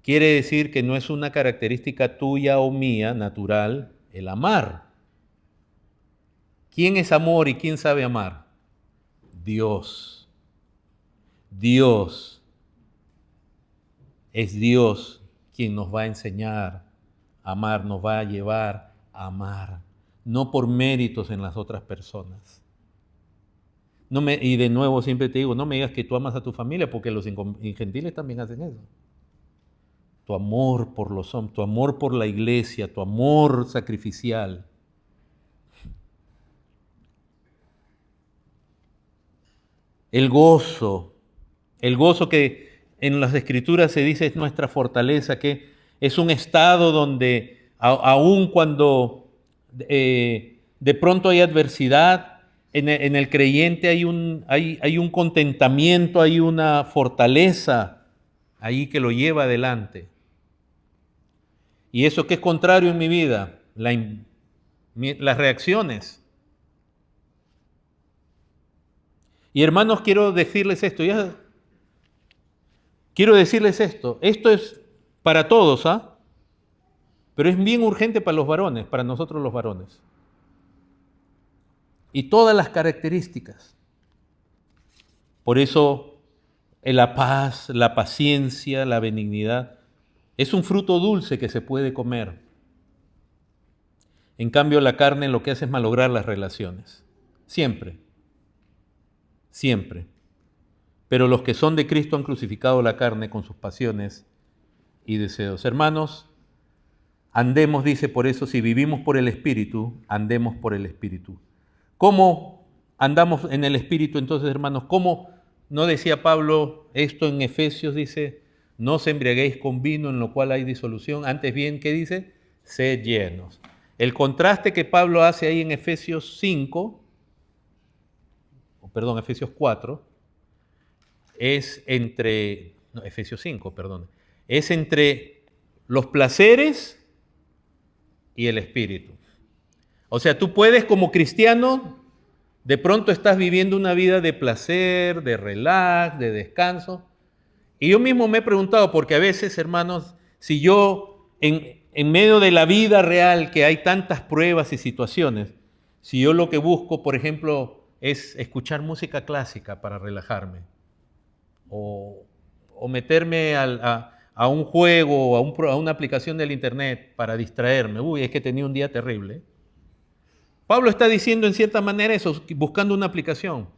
quiere decir que no es una característica tuya o mía, natural, el amar. ¿Quién es amor y quién sabe amar? Dios. Dios. Es Dios quien nos va a enseñar a amar, nos va a llevar a amar, no por méritos en las otras personas. Y de nuevo siempre te digo, no me digas que tú amas a tu familia, porque los gentiles también hacen eso. Tu amor por los hombres, tu amor por la iglesia, tu amor sacrificial. El gozo que en las Escrituras se dice es nuestra fortaleza, que es un estado donde aun cuando de pronto hay adversidad, en el creyente hay un contentamiento, hay una fortaleza ahí que lo lleva adelante. ¿Y eso qué es contrario en mi vida? Las reacciones. Y hermanos, quiero decirles esto. Esto es para todos, pero es bien urgente para los varones, para nosotros los varones. Y todas las características. Por eso la paz, la paciencia, la benignidad, es un fruto dulce que se puede comer. En cambio, la carne lo que hace es malograr las relaciones. Siempre. Siempre. Pero los que son de Cristo han crucificado la carne con sus pasiones y deseos. Hermanos, andemos, dice, por eso, si vivimos por el Espíritu, andemos por el Espíritu. ¿Cómo andamos en el Espíritu entonces, hermanos? ¿Cómo no decía Pablo esto en Efesios? Dice, no os embriaguéis con vino en lo cual hay disolución. Antes bien, ¿qué dice? Sed llenos. El contraste que Pablo hace ahí en Efesios 4, es entre los placeres y el espíritu. O sea, tú puedes como cristiano, de pronto estás viviendo una vida de placer, de relax, de descanso. Y yo mismo me he preguntado, porque a veces, hermanos, si yo en medio de la vida real que hay tantas pruebas y situaciones, si yo lo que busco, por ejemplo, es escuchar música clásica para relajarme, o meterme a un juego, a una aplicación del internet para distraerme. Es que tenía un día terrible. Pablo está diciendo en cierta manera eso, buscando una aplicación.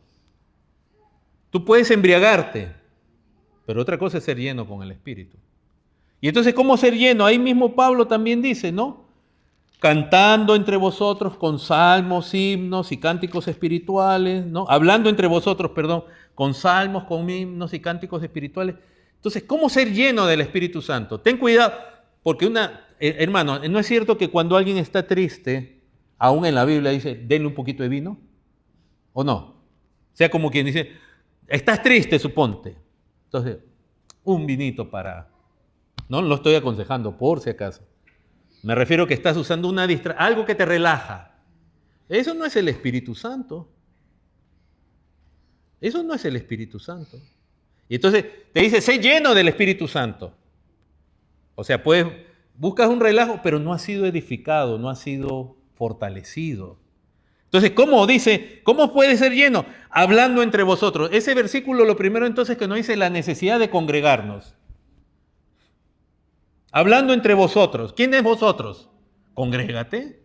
Tú puedes embriagarte, pero otra cosa es ser lleno con el Espíritu. Y entonces, ¿cómo ser lleno? Ahí mismo Pablo también dice, ¿no? Cantando entre vosotros con salmos, himnos y cánticos espirituales, ¿no? Hablando entre vosotros, con salmos, con himnos y cánticos espirituales. Entonces, ¿cómo ser lleno del Espíritu Santo? Ten cuidado, porque hermano, ¿no es cierto que cuando alguien está triste, aún en la Biblia dice, denle un poquito de vino? ¿O no? O sea, como quien dice, estás triste, suponte. Entonces, un vinito no lo estoy aconsejando, por si acaso. Me refiero que estás usando algo que te relaja. Eso no es el Espíritu Santo. Eso no es el Espíritu Santo. Y entonces te dice, sé lleno del Espíritu Santo. O sea, buscas un relajo, pero no has sido edificado, no has sido fortalecido. Entonces, ¿cómo puede ser lleno? Hablando entre vosotros. Ese versículo, lo primero entonces que nos dice la necesidad de congregarnos. Hablando entre vosotros. ¿Quién es vosotros? congrégate.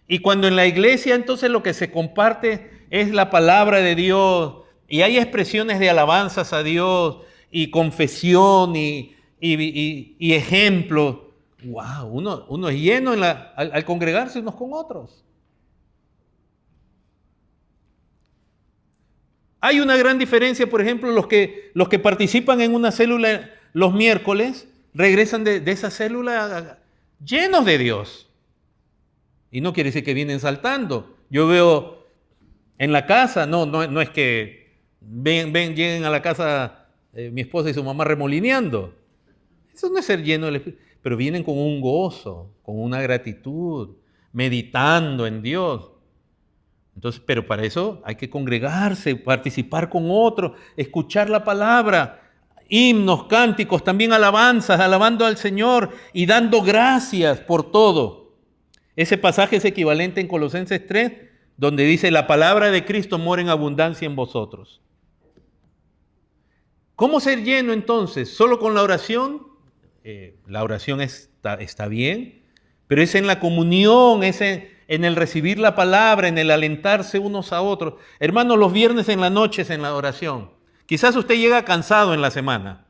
Y cuando en la iglesia entonces lo que se comparte es la palabra de Dios y hay expresiones de alabanzas a Dios y confesión y ejemplos, wow, uno es lleno al congregarse unos con otros. Hay una gran diferencia, por ejemplo, los que participan en una célula los miércoles regresan de esa célula llenos de Dios. Y no quiere decir que vienen saltando. Yo veo en la casa, no es que lleguen a la casa mi esposa y su mamá remolineando. Eso no es ser lleno del Espíritu. Pero vienen con un gozo, con una gratitud, meditando en Dios. Entonces, pero para eso hay que congregarse, participar con otros, escuchar la palabra, himnos, cánticos, también alabanzas, alabando al Señor y dando gracias por todo. Ese pasaje es equivalente en Colosenses 3, donde dice, la palabra de Cristo mora en abundancia en vosotros. ¿Cómo ser lleno entonces? ¿Solo con la oración? La oración está bien, pero es en la comunión, es en el recibir la palabra, en el alentarse unos a otros. Hermanos, los viernes en la noche es en la oración. Quizás usted llega cansado en la semana.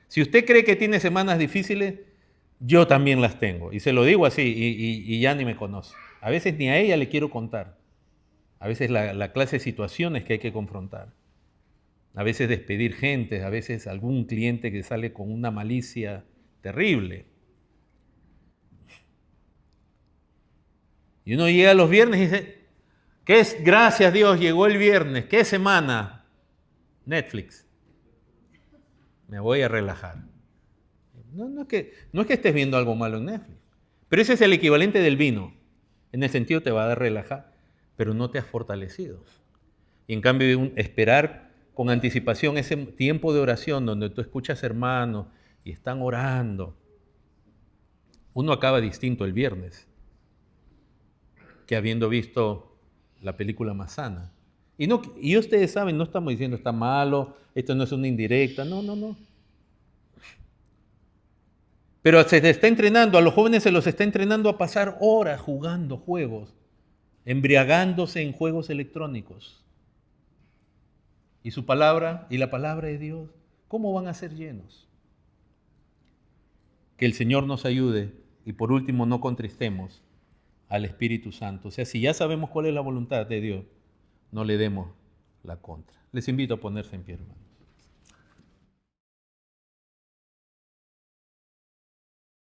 Si usted cree que tiene semanas difíciles, yo también las tengo. Y se lo digo así, y ya ni me conoce. A veces ni a ella le quiero contar. A veces la clase de situaciones que hay que confrontar. A veces despedir gente, a veces algún cliente que sale con una malicia terrible. Y uno llega los viernes y dice, ¿qué es? Gracias a Dios, llegó el viernes. ¿Qué semana? Netflix. Me voy a relajar. No es que estés viendo algo malo en Netflix. Pero ese es el equivalente del vino. En el sentido te va a dar relajar, pero no te has fortalecido. Y en cambio, esperar con anticipación ese tiempo de oración donde tú escuchas hermanos y están orando. Uno acaba distinto el viernes que habiendo visto la película más sana. Y ustedes saben, no estamos diciendo está malo, esto no es una indirecta, no. Pero se está entrenando, a los jóvenes se los está entrenando a pasar horas jugando juegos, embriagándose en juegos electrónicos. Y su palabra y la palabra de Dios, ¿cómo van a ser llenos? Que el Señor nos ayude y por último no contristemos al Espíritu Santo. O sea, si ya sabemos cuál es la voluntad de Dios, no le demos la contra. Les invito a ponerse en pie, hermano.